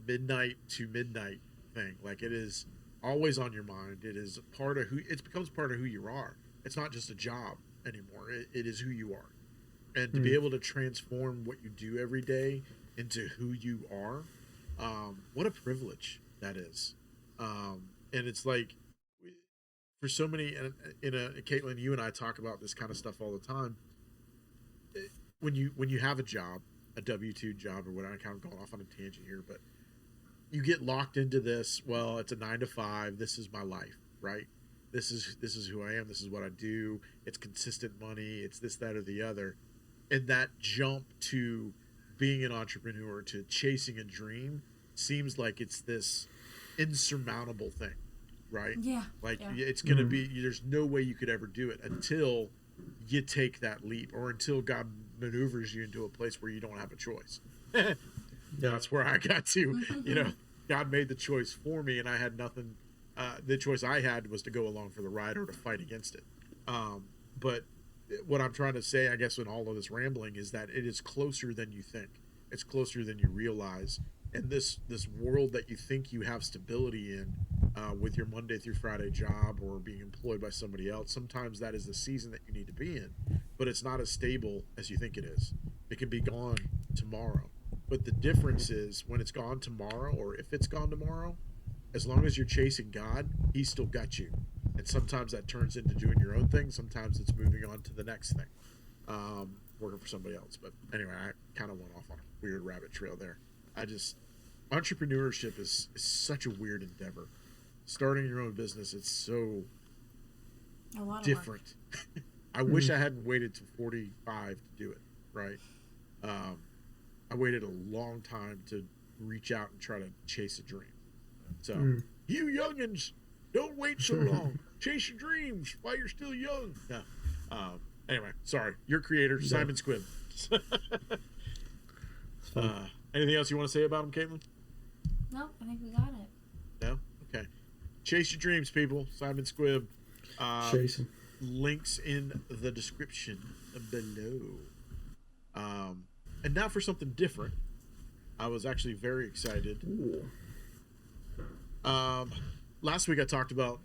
midnight to midnight thing. Like it is always on your mind. It is part of it becomes part of who you are. It's not just a job anymore. It is who you are. And to be able to transform what you do every day into who you are, what a privilege that is. And it's like, for so many, Caitlin, you and I talk about this kind of stuff all the time. When you have a job, a W-2 job or whatever, I'm kind of going off on a tangent here, but you get locked into this. Well, it's a 9 to 5. This is my life, right? This is who I am. This is what I do. It's consistent money. It's this, that, or the other. And that jump to being an entrepreneur, to chasing a dream, seems like it's this insurmountable thing, right? Yeah. Like it's going to be, there's no way you could ever do it until you take that leap, or until God maneuvers you into a place where you don't have a choice. That's where I got to, God made the choice for me, and I had nothing. The choice I had was to go along for the ride or to fight against it. But what I'm trying to say, I guess, in all of this rambling, is that it is closer than you think. It's closer than you realize. And this world that you think you have stability in, with your Monday through Friday job or being employed by somebody else, sometimes that is the season that you need to be in. But it's not as stable as you think it is. It can be gone tomorrow. But the difference is, when it's gone tomorrow, or if it's gone tomorrow, as long as you're chasing God, He's still got you. And sometimes that turns into doing your own thing. Sometimes it's moving on to the next thing, working for somebody else. But anyway, I kind of went off on a weird rabbit trail there. Entrepreneurship is such a weird endeavor. Starting your own business, it's so a lot different. I wish I hadn't waited to 45 to do it, right? I waited a long time to reach out and try to chase a dream. So, you youngins, don't wait so long. Chase your dreams while you're still young. Yeah. Anyway, sorry. Your creator, Simon Squibb. Anything else you want to say about him, Caitlin? No, I think we got it. No? Okay. Chase your dreams, people. Simon Squibb. Chase him. Links in the description below. And now for something different. I was actually very excited. Last week I talked about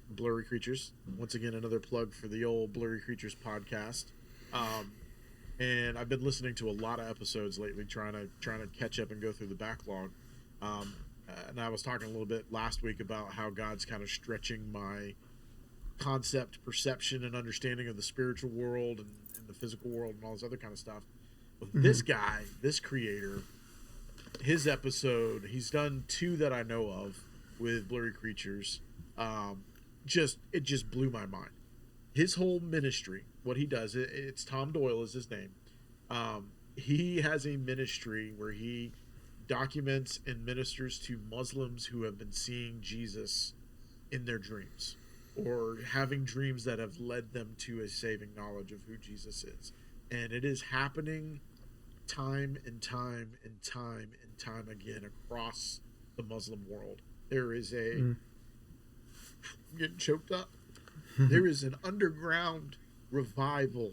Blurry Creatures. Once again, another plug for the old Blurry Creatures podcast. And I've been listening to a lot of episodes lately, trying to catch up and go through the backlog. And I was talking a little bit last week about how God's kind of stretching my concept, perception, and understanding of the spiritual world and the physical world and all this other kind of stuff. But this guy, this creator, his episode, he's done 2 that I know of with Blurry Creatures. It just blew my mind. His whole ministry, what he does, it's Tom Doyle is his name. He has a ministry where he documents and ministers to Muslims who have been seeing Jesus in their dreams, or having dreams that have led them to a saving knowledge of who Jesus is. And it is happening time and time and time and time again across the Muslim world. There is I'm getting choked up. There is an underground revival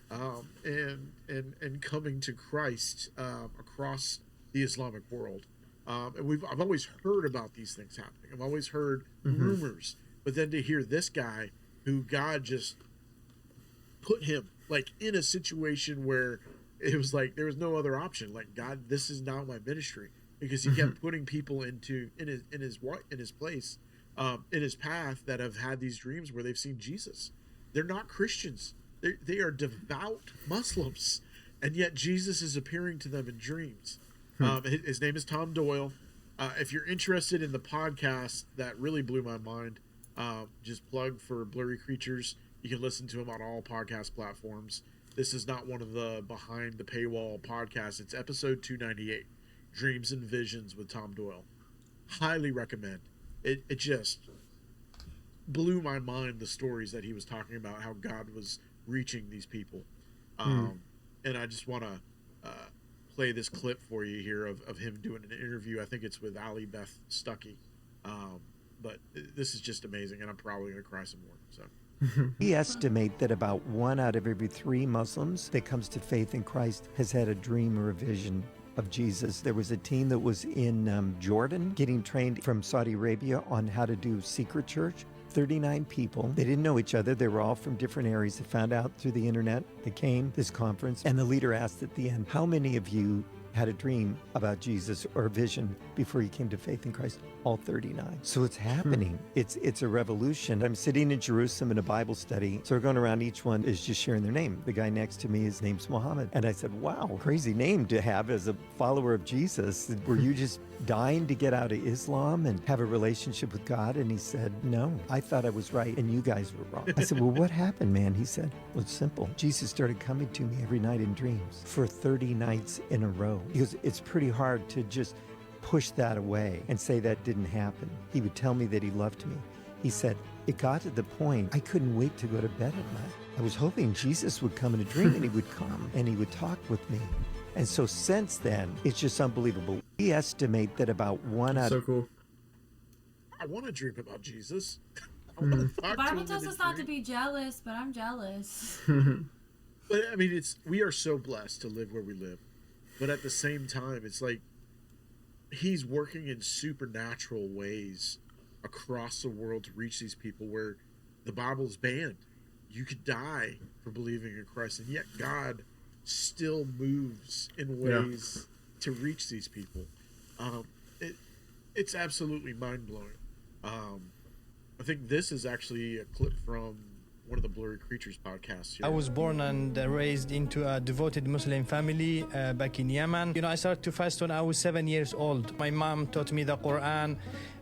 and coming to Christ across the Islamic world. And I've always heard about these things happening. I've always heard rumors, but then to hear this guy, who God just put him like in a situation where it was like there was no other option. Like, God, this is not my ministry, because he kept putting people in his place, in his path, that have had these dreams where they've seen Jesus. They're not Christians. They are devout Muslims, and yet Jesus is appearing to them in dreams. His name is Tom Doyle. If you're interested in the podcast that really blew my mind, just plug for Blurry Creatures. You can listen to him on all podcast platforms. This is not one of the behind the paywall podcasts. It's episode 298, Dreams and Visions with Tom Doyle. Highly recommend. It just blew my mind, the stories that he was talking about, how God was reaching these people. and I just want to play this clip for you here of him doing an interview. I think it's with Ali Beth Stuckey. But this is just amazing, and I'm probably going to cry some more. So. We estimate that about 1 out of every 3 Muslims that comes to faith in Christ has had a dream or a vision of Jesus. There was a team that was in Jordan getting trained from Saudi Arabia on how to do secret church. 39 people. They didn't know each other. They were all from different areas. They found out through the internet. They came this conference, and the leader asked at the end, how many of you had a dream about Jesus or a vision before you came to faith in Christ? All 39. So it's happening. It's a revolution. I'm sitting in Jerusalem in a Bible study. So we're going around, each one is just sharing their name. The guy next to me, his name's Muhammad. And I said, wow, crazy name to have as a follower of Jesus. Were you just dying to get out of Islam and have a relationship with God? And he said, no, I thought I was right and you guys were wrong. I said, well, what happened, man? He said, well, it's simple. Jesus started coming to me every night in dreams for 30 nights in a row. He goes, it's pretty hard to just push that away and say that didn't happen. He would tell me that he loved me. He said, it got to the point I couldn't wait to go to bed at night. I was hoping Jesus would come in a dream, and he would come and he would talk with me. And so since then, it's just unbelievable. We estimate that about 1 out of... So cool. I want to dream about Jesus. I want to The talk to Bible him tells in us a not to dream. be jealous, but I'm jealous. But I mean, we are so blessed to live where we live. But at the same time, it's like he's working in supernatural ways across the world to reach these people where the Bible's banned. You could die for believing in Christ, and yet God still moves in ways to reach these people. It's absolutely mind-blowing. I think this is actually a clip from one of the Blurry Creatures podcasts here. I was born and raised into a devoted Muslim family back in Yemen. You know, I started to fast when I was 7 years old. My mom taught me the Quran,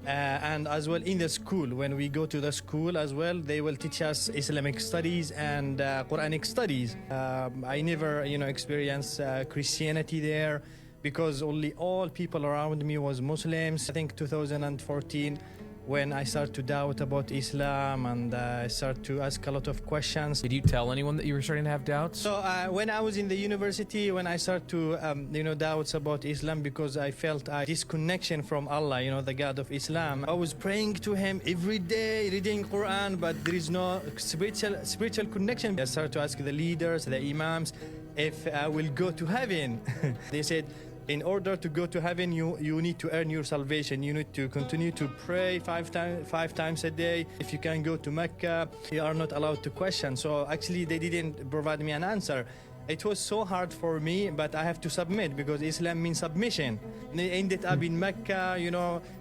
and as well in the school, when we go to the school as well, they will teach us Islamic studies and Quranic studies. I never, experienced Christianity there because only all people around me was Muslims. I think 2014, when I started to doubt about Islam and I started to ask a lot of questions. Did you tell anyone that you were starting to have doubts? So when I was in the university, when I started to, doubts about Islam because I felt a disconnection from Allah, the God of Islam. I was praying to Him every day, reading Quran, but there is no spiritual connection. I started to ask the leaders, the imams, if I will go to heaven. They said, in order to go to heaven, you need to earn your salvation. You need to continue to pray five times a day. If you can go to Mecca, you are not allowed to question. So actually, they didn't provide me an answer. It was so hard for me, but I have to submit because Islam means submission. They ended up in Mecca,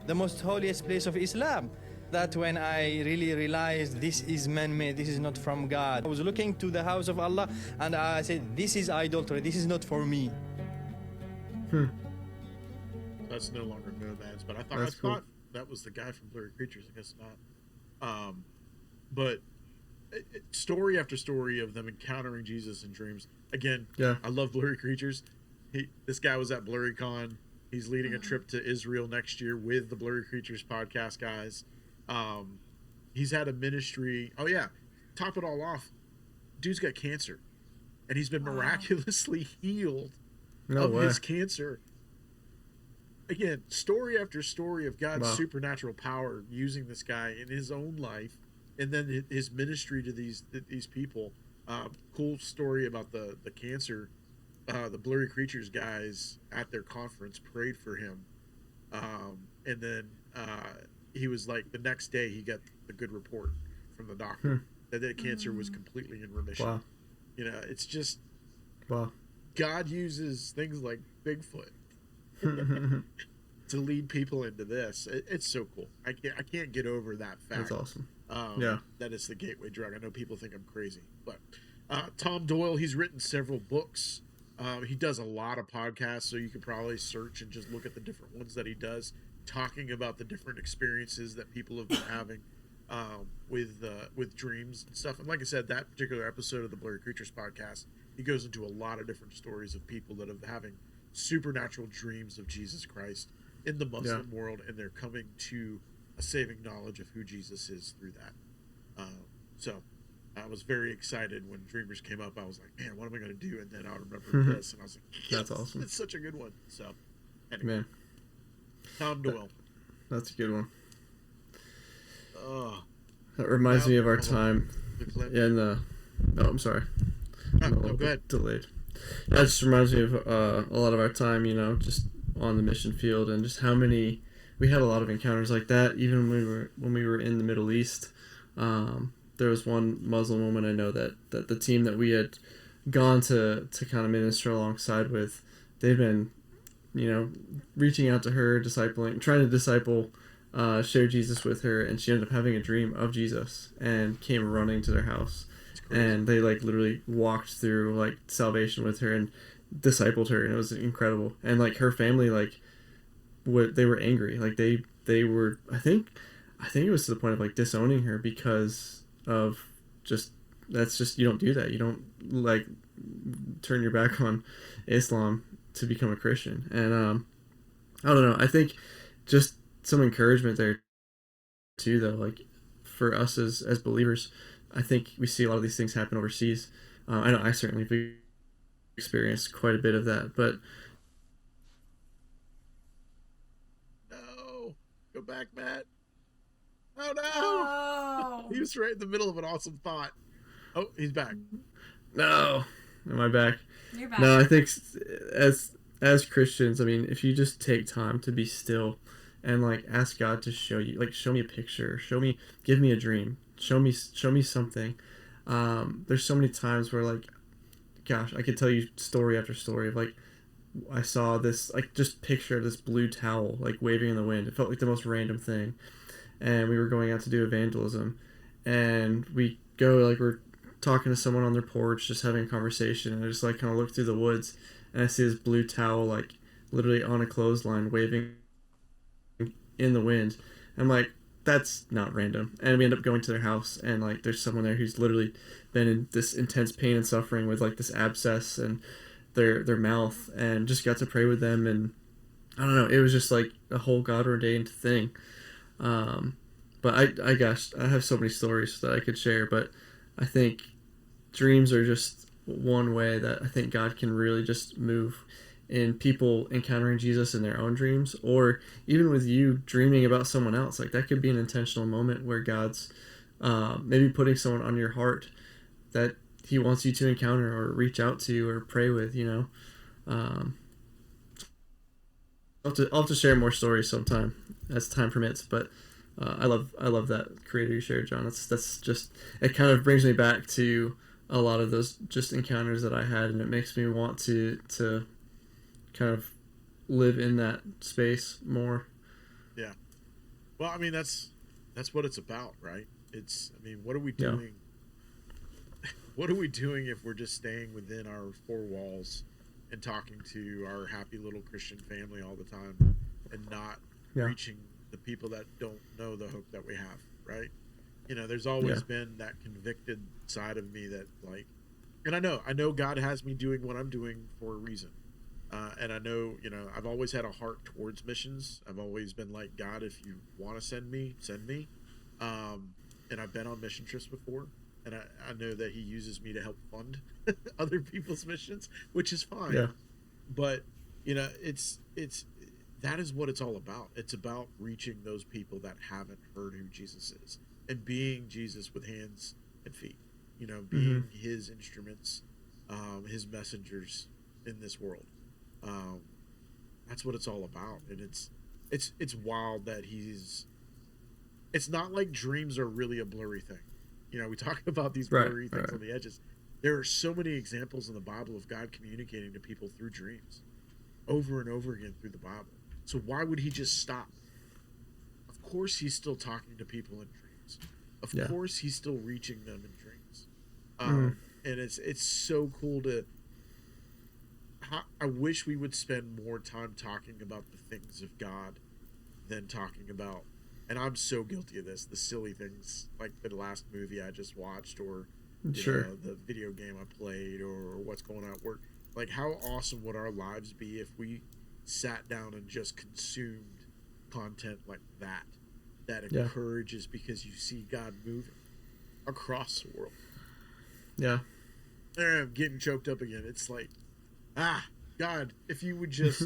the most holiest place of Islam. That when I really realized this is man-made, this is not from God. I was looking to the house of Allah and I said, this is idolatry, this is not for me. That's no longer Nomads, but I That's cool. thought that was the guy from Blurry Creatures. I guess not. But story after story of them encountering Jesus in dreams. Again, I love Blurry Creatures. This guy was at BlurryCon. He's leading a trip to Israel next year with the Blurry Creatures podcast guys. He's had a ministry. Oh yeah, top it all off, dude's got cancer, and he's been miraculously healed of his cancer. Again, story after story of God's supernatural power using this guy in his own life, and then his ministry to these people. Cool story about the cancer. The Blurry Creatures guys at their conference prayed for him, and then he was like, the next day he got the good report from the doctor that the cancer was completely in remission. Wow. It's just wow. God uses things like Bigfoot to lead people into this. It's so cool. I can't get over that fact. That's awesome. That it's the gateway drug. I know people think I'm crazy, but Tom Doyle, he's written several books. He does a lot of podcasts, so you could probably search and just look at the different ones that he does, talking about the different experiences that people have been having with dreams and stuff. And like I said, that particular episode of the Blurry Creatures podcast, he goes into a lot of different stories of people that are having supernatural dreams of Jesus Christ in the Muslim world, and they're coming to a saving knowledge of who Jesus is through that. So I was very excited when Dreamers came up. I was like, man, what am I going to do? And then I remember this, and I was like, yes, That's awesome. It's such a good one. So, anyway. Man, Tom Doyle. that's a good one. Oh, That reminds me of our time in the. Oh, I'm sorry. I'm a little go ahead. bit delayed. That just reminds me of a lot of our time, you know, just on the mission field, and just how many we had a lot of encounters like that. Even when we were in the Middle East, there was one Muslim woman I know that the team that we had gone to kind of minister alongside with, they've been, you know, reaching out to her, discipling, trying to disciple, share Jesus with her, and she ended up having a dream of Jesus and came running to their house. And they like literally walked through like salvation with her and discipled her, and it was incredible. And like her family, like they were angry, like they were, I think it was to the point of like disowning her because of just, that's just, you don't do that, you don't like turn your back on Islam to become a Christian. And I don't know, I think just some encouragement there too, though, like for us as believers. I think we see a lot of these things happen overseas. I know I certainly experienced quite a bit of that, but no, go back, Matt. Oh no! He was right in the middle of an awesome thought. Oh, he's back. No, am I back? You're back. No, I think as Christians, I mean, if you just take time to be still and like ask God to show you, like show me a picture, give me a dream. Show me something. There's so many times where like, gosh, I could tell you story after story of like, I saw this, like just picture this blue towel like waving in the wind. It felt like the most random thing. And we were going out to do evangelism, and we go, like we're talking to someone on their porch, just having a conversation, and I just like kind of look through the woods, and I see this blue towel like literally on a clothesline waving in the wind. I'm like, that's not random. And we end up going to their house, and like there's someone there who's literally been in this intense pain and suffering with like this abscess in their mouth, and just got to pray with them. And I don't know, it was just like a whole God ordained thing. But I have so many stories that I could share, but I think dreams are just one way that I think God can really just move in people encountering Jesus in their own dreams, or even with you dreaming about someone else. Like that could be an intentional moment where God's maybe putting someone on your heart that he wants you to encounter or reach out to or pray with, you know. I'll have to share more stories sometime as time permits, but I love that creator you shared, John. That's just, it kind of brings me back to a lot of those just encounters that I had, and it makes me want to kind of live in that space more. Yeah. Well, I mean, that's what it's about, right? What are we doing? Yeah. What are we doing if we're just staying within our four walls and talking to our happy little Christian family all the time and not reaching the people that don't know the hope that we have, right? You know, there's always been that convicted side of me that like, and I know God has me doing what I'm doing for a reason. And I know, you know, I've always had a heart towards missions. I've always been like, God, if you want to send me, send me. And I've been on mission trips before, and I know that he uses me to help fund other people's missions, which is fine. Yeah. But, you know, it's that is what it's all about. It's about reaching those people that haven't heard who Jesus is, and being Jesus with hands and feet, you know, being his instruments, his messengers in this world. That's what it's all about. And it's wild that it's not like dreams are really a blurry thing. You know, we talk about these blurry things on the edges. There are so many examples in the Bible of God communicating to people through dreams over and over again through the Bible. So why would he just stop? Of course he's still talking to people in dreams. Of course he's still reaching them in dreams. And it's so cool I wish we would spend more time talking about the things of God than talking about, and I'm so guilty of this, the silly things like the last movie I just watched, or you know, the video game I played, or what's going on at work. Like, how awesome would our lives be if we sat down and just consumed content like that encourages, because you see God moving across the world. Yeah. I'm getting choked up again. It's like, God, if you would just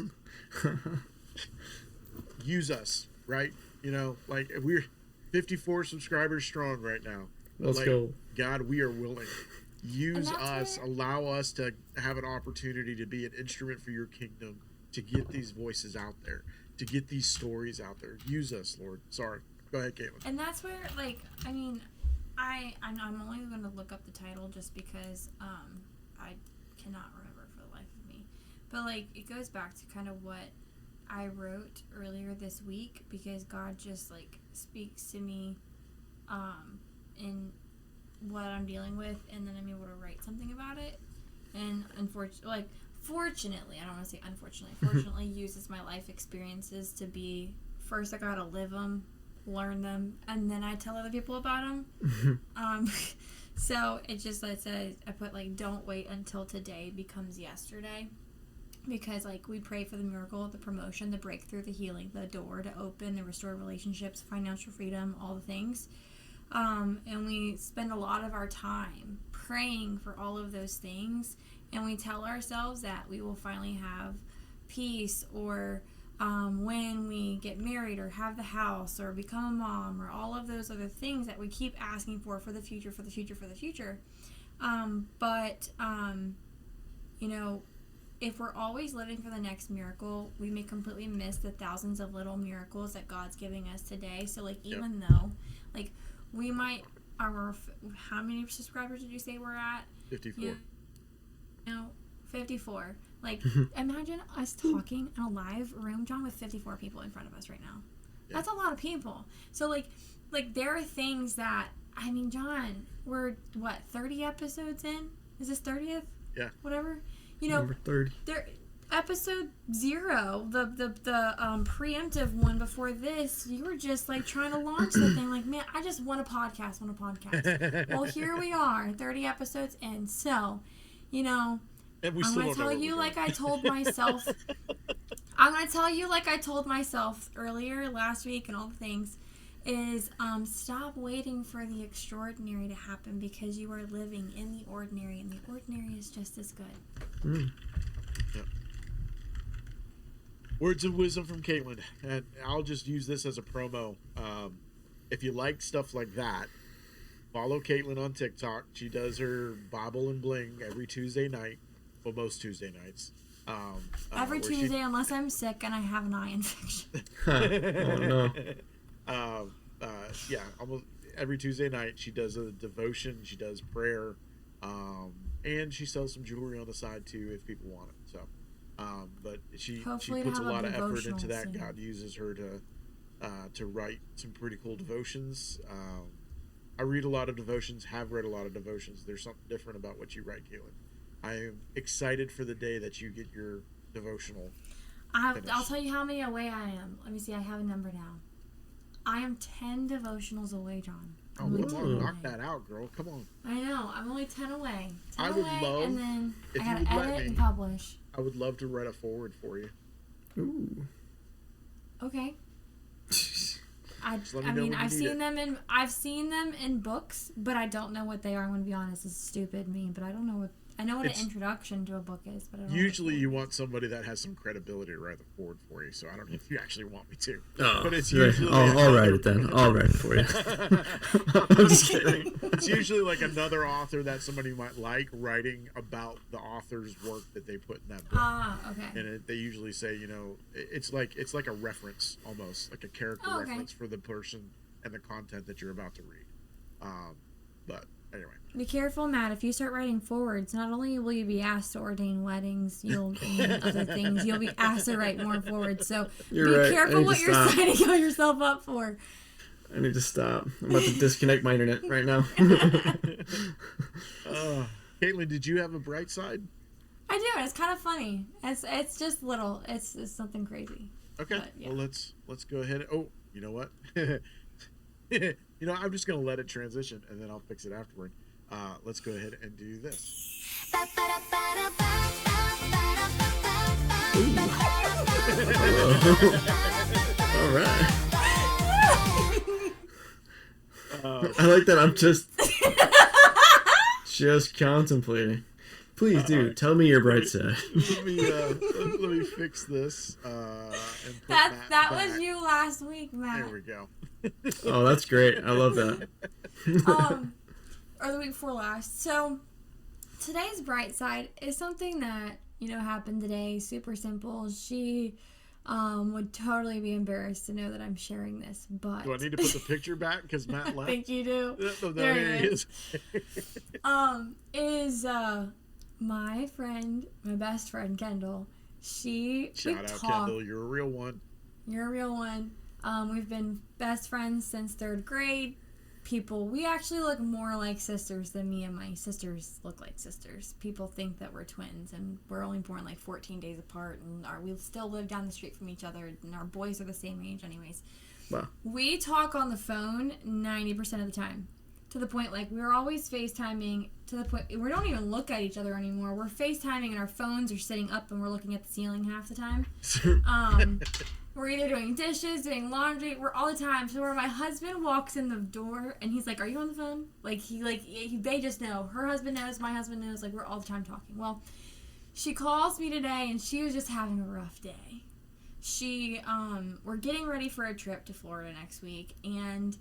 use us, right? You know, like if we're 54 subscribers strong right now. Let's like, go. God, we are willing. Use us. Allow us to have an opportunity to be an instrument for your kingdom, to get these voices out there, to get these stories out there. Use us, Lord. Sorry. Go ahead, Caitlin. And that's where, like, I mean, I'm only going to look up the title just because I cannot remember for the life of me. But, like, it goes back to kind of what I wrote earlier this week, because God just, like, speaks to me in what I'm dealing with, and then I'm able to write something about it. And fortunately, I don't want to say unfortunately, fortunately uses my life experiences to be, first I got to live them, learn them, and then I tell other people about them. So it just, it says, I put, like, don't wait until today becomes yesterday, because, like, we pray for the miracle, the promotion, the breakthrough, the healing, the door to open, the restore relationships, financial freedom, all the things. And we spend a lot of our time praying for all of those things, and we tell ourselves that we will finally have peace, or when we get married or have the house or become a mom, or all of those other things that we keep asking for the future, for the future, for the future. You know, if we're always living for the next miracle, we may completely miss the thousands of little miracles that God's giving us today. So, like, even though, like, we might, how many subscribers did you say we're at? 54. You know, 54. Like, imagine us talking in a live room, John, with 54 people in front of us right now. Yeah. That's a lot of people. So, like there are things that, I mean, John, we're, 30 episodes in? Is this 30th? Yeah. Whatever. You know, Number 30. Episode 0, the preemptive one before this, you were just, like, trying to launch the thing. Like, man, I just want a podcast. Well, here we are, 30 episodes in. So, you know, I'm going to tell you like I told myself. I'm going to tell you like I told myself earlier last week and all the things is stop waiting for the extraordinary to happen, because you are living in the ordinary, and the ordinary is just as good. Yep. Words of wisdom from Caitlin, and I'll just use this as a promo. If you like stuff like that, follow Caitlin on TikTok. She does her Bible and Bling every Tuesday night. Well, most Tuesday nights. Every Tuesday, unless I'm sick and I have an eye infection. Oh, no. Yeah, almost every Tuesday night she does a devotion. She does prayer, and she sells some jewelry on the side too if people want it. So, but she puts a lot of effort into that. Soon. God uses her to write some pretty cool devotions. I read a lot of devotions. Have read a lot of devotions. There's something different about what you write, Caitlin. I am excited for the day that you get your devotional. I'll tell you how many away I am. Let me see. I have a number now. I am 10 devotionals away, John. Oh, come on, knock that out, girl. Come on. I know. I'm only 10 away. 10 I would away, love and then if I you gotta would edit let me. and publish. I would love to write a forward for you. Ooh. Okay. I let me know mean, when you need I've seen them in books, but I don't know what they are. I'm gonna be honest. It's stupid me, but I don't know what. I know what an introduction to a book is, but I don't know. Usually you want somebody that has some credibility to write the forward for you, so I don't know if you actually want me to. Oh, but it's right. usually I'll write it then. I'll write it for you. I'm just kidding. It's usually like another author that somebody might like writing about the author's work that they put in that book. Okay. And they usually say, you know, it's like a reference almost, like a character reference for the person and the content that you're about to read. But anyway. Be careful, Matt. If you start writing forwards, not only will you be asked to ordain weddings, you'll and other things. You'll be asked to write more forwards. So be careful what you're signing yourself up for. I need to stop. I'm about to disconnect my internet right now. Caitlin, did you have a bright side? I do. It's kind of funny. It's just little. It's something crazy. Okay. But, yeah. Well, let's go ahead. Oh, you know what? You know, I'm just gonna let it transition, and then I'll fix it afterward. Let's go ahead and do this. All right. I like that. I'm just just contemplating. Please do. Tell me your bright side. Let me fix this. And put That back. was you last week, Matt. There we go. Oh, that's great. I love that. Or the week before last. So today's bright side is something that, happened today. Super simple. She would totally be embarrassed to know that I'm sharing this, but Do I need to put the picture back because Matt I left? think you do. No, There he it is. My friend, my best friend Kendall. We Shout out, talk. Kendall. You're a real one. You're a real one. We've been best friends since 3rd grade. We actually look more like sisters than me and my sisters look like sisters. People think that we're twins, and we're only born like 14 days apart, and we still live down the street from each other, and our boys are the same age anyways. Wow. We talk on the phone 90% of the time. To the point, like, we're always FaceTiming, to the point, we don't even look at each other anymore. We're FaceTiming and our phones are sitting up and we're looking at the ceiling half the time. We're either doing dishes, doing laundry, we're all the time. So where my husband walks in the door and he's like, are you on the phone? They just know. Her husband knows, my husband knows, we're all the time talking. Well, she calls me today and she was just having a rough day. We're getting ready for a trip to Florida next week, and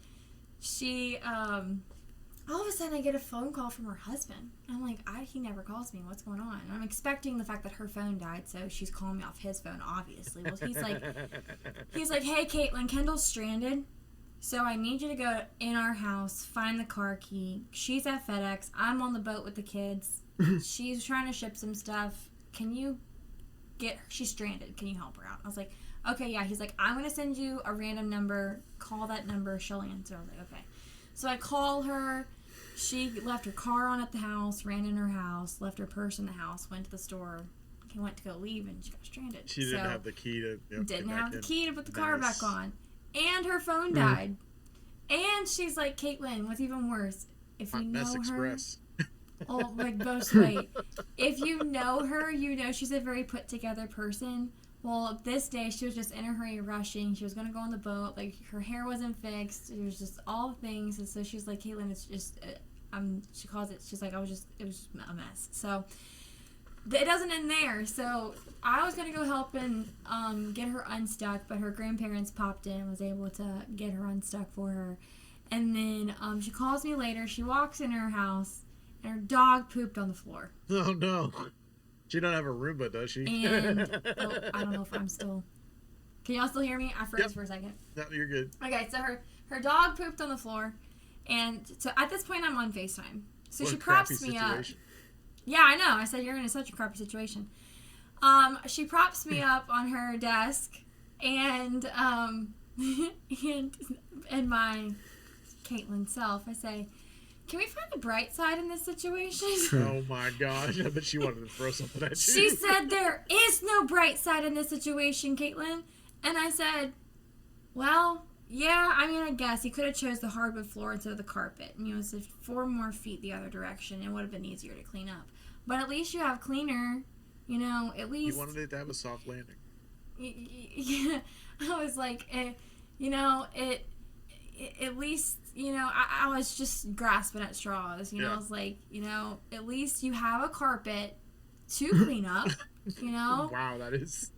all of a sudden I get a phone call from her husband. I'm like, he never calls me. What's going on? And I'm expecting the fact that her phone died, so she's calling me off his phone, obviously. Well, he's like, hey, Caitlin, Kendall's stranded, so I need you to go in our house, find the car key. She's at FedEx. I'm on the boat with the kids. She's trying to ship some stuff. Can you she's stranded. Can you help her out? I was like, okay, yeah. He's like, I'm going to send you a random number. Call that number. She'll answer. I was like, okay. So I call her. She left her car on at the house, ran in her house, left her purse in the house, went to the store, went to go leave, and she got stranded. She didn't have the key to put the car back on. And her phone died. And she's like, Caitlin, what's even worse, if you know her... Express. Oh, most wait. If you know her, she's a very put-together person. Well, this day, she was just in a hurry, rushing. She was going to go on the boat. Her hair wasn't fixed. It was just all things. And so she's like, Caitlin, it's just... she calls it, she's like, it was just a mess. So it doesn't end there. So I was going to go help and get her unstuck, but her grandparents popped in and was able to get her unstuck for her. And then she calls me later. She walks in her house, and her dog pooped on the floor. Oh, no. She don't have a Roomba, does she? And I don't know if I'm still... Can y'all still hear me? I froze for a second. No, you're good. Okay, so her dog pooped on the floor. And so at this point, I'm on FaceTime. So she props me up. Yeah, I know. I said, you're in such a crappy situation. She props me up on her desk. And and my Caitlin self, I say, can we find a bright side in this situation? Oh my gosh. I bet she wanted to throw something at you. She said, there is no bright side in this situation, Caitlin. And I said, well... Yeah, I guess he could have chose the hardwood floor instead of the carpet. It's 4 more feet the other direction. It would have been easier to clean up. But at least you have cleaner, at least... You wanted it to have a soft landing. Yeah, I was like, at least, I was just grasping at straws. I was like, at least you have a carpet to clean up, Wow, that is...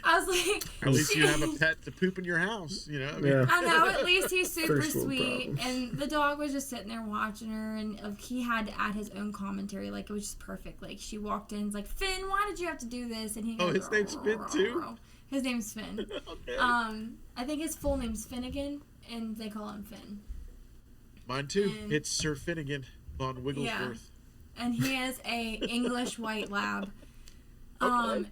I was like... At least you have a pet to poop in your house, I know, at least he's super sweet. And the dog was just sitting there watching her, and he had to add his own commentary. It was just perfect. She walked in, like, Finn, why did you have to do this? And he goes, his name's Finn, too? His name's Finn. Okay. I think his full name's Finnegan, and they call him Finn. Mine, too. It's Sir Finnegan von Wigglesworth. Yeah. And he is a English white lab. Okay.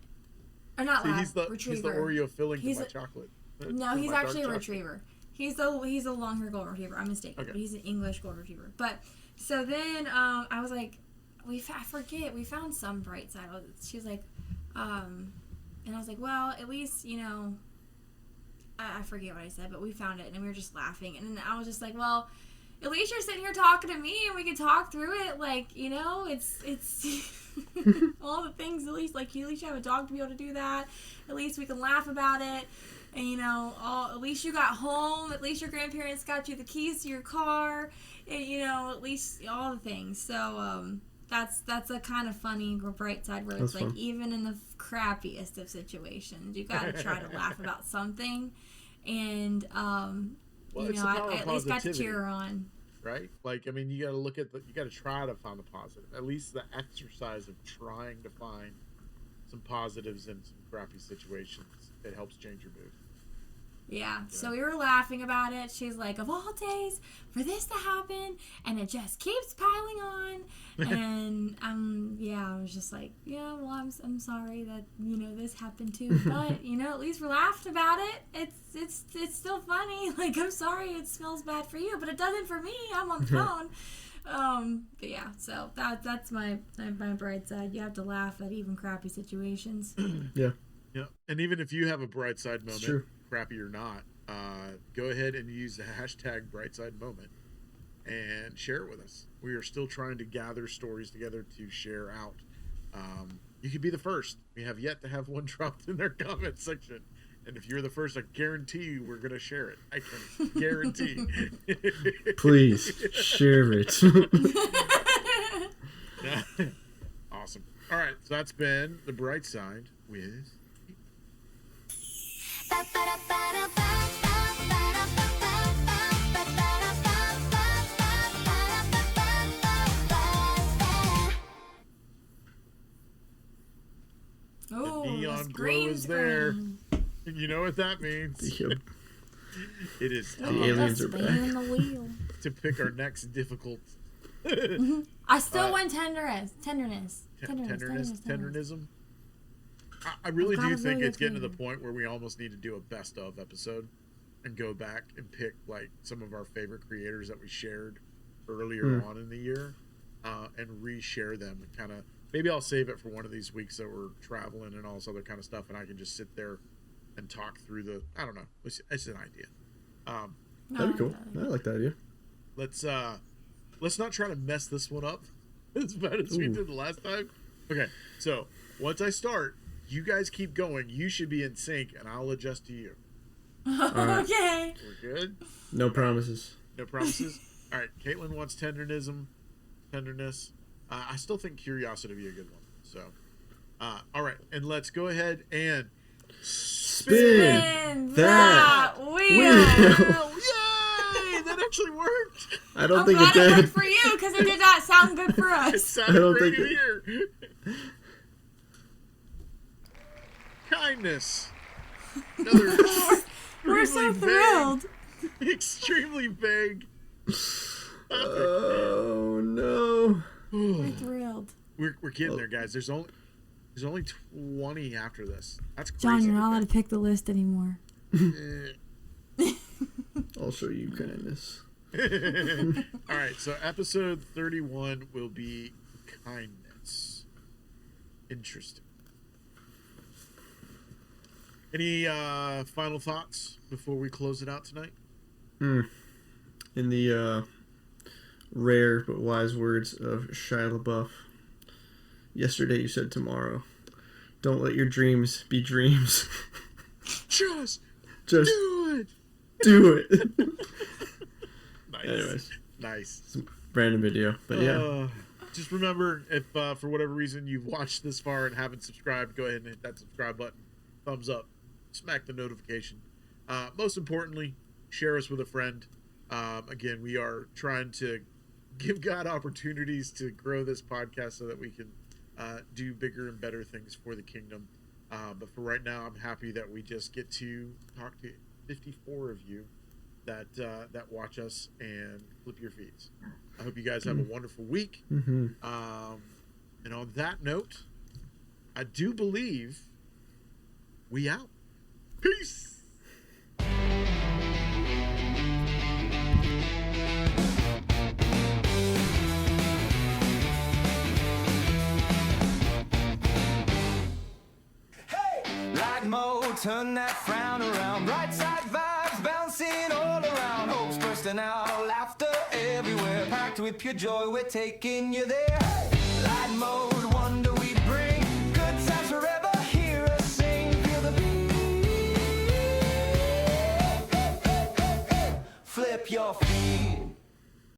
Or not lab, he's the Oreo filling to my chocolate. No, he's actually a retriever. He's a long-haired golden retriever. I'm mistaken, but he's an English golden retriever. But so then I was like, I forget. We found some bright side. She was like, and I was like, well, at least I forget what I said, but we found it, and we were just laughing, and then I was just like, well, at least you're sitting here talking to me, and we can talk through it. It's all the things. At least you have a dog to be able to do that. At least we can laugh about it. And, you know, at least you got home. At least your grandparents got you the keys to your car. And, you know, at least all the things. So that's a kind of funny bright side where it's That's like fun. even in the crappiest of situations, you got to try to laugh about something. And, Well, you it's know, the power I of at least got to positivity. cheer her on. Right? Like, I mean, you got to look at you got to try to find the positive. At least the exercise of trying to find some positives in some crappy situations, it helps change your mood. Yeah, so we were laughing about it. She's like, of all days for this to happen, and it just keeps piling on. And yeah, I was just like, yeah, well, I'm sorry that, you know, this happened too, but, you know, at least we laughed about it. It's still funny. Like, I'm sorry it smells bad for you, but it doesn't for me. I'm on the phone. But yeah, so that's my bright side. You have to laugh at even crappy situations. Yeah. Yeah. And even if you have a bright side moment, true. crappy or not, go ahead and use the hashtag brightside moment and share it with us. We are still trying to gather stories together to share out. You could be the first. We have yet to have one dropped in their comment section. And if you're the first, I guarantee you we're going to share it. I can guarantee. Please share it. Awesome. All right. So that's been the bright side with... Oh, the neon this glow green is there. screen. And you know what that means? Yep. It is The time aliens are Spinning back. the wheel. to pick our next difficult I still want tenderness. tendernism. I really I've got do a think really it's getting to good the point where we almost need to do a best of episode and go back and pick like some of our favorite creators that we shared earlier on in the year and reshare them and kind of maybe I'll save it for one of these weeks that we're traveling and all this other kind of stuff and I can just sit there and talk through I don't know. It's an idea. That'd be cool. I like that idea. Let's not try to mess this one up as bad as we did the last time. Okay, so once I start, you guys keep going. You should be in sync, and I'll adjust to you. Right. Okay. We're good? No promises. No promises? All right, Caitlin wants tenderness. I still think curiosity would be a good one. So, all right, and let's go ahead and Spin that wheel. Yay! That actually worked. I don't I'm think glad it it did. worked for you because it did not sound good for It us. sounded I don't great think in here. Kindness. Another We're so extremely thrilled. vague- Extremely vague. Oh no. We're thrilled. We're getting there, guys. There's only 20 after this. That's crazy. John, you're not allowed to pick the list anymore. I'll show you kindness. All right, so episode 31 will be kindness. Interesting. Any final thoughts before we close it out tonight? In the rare but wise words of Shia LaBeouf, yesterday you said tomorrow. Don't let your dreams be dreams. Just do it. Do it. Nice. Anyways, Nice. some random video, but yeah. Just remember, if for whatever reason you've watched this far and haven't subscribed, go ahead and hit that subscribe button. Thumbs up. Smack the notification. Most importantly, share us with a friend. Again, we are trying to give God opportunities to grow this podcast so that we can do bigger and better things for the kingdom. But for right now, I'm happy that we just get to talk to 54 of you that watch us and flip your feeds. I hope you guys have a wonderful week. Mm-hmm. And on that note, I do believe we out. Peace. Light mode, turn that frown around. Bright side vibes bouncing all around. Hopes bursting out, laughter everywhere. Packed with pure joy, we're taking you there. Light mode, wonder we bring good times forever. Hear us sing, feel the beat. if you're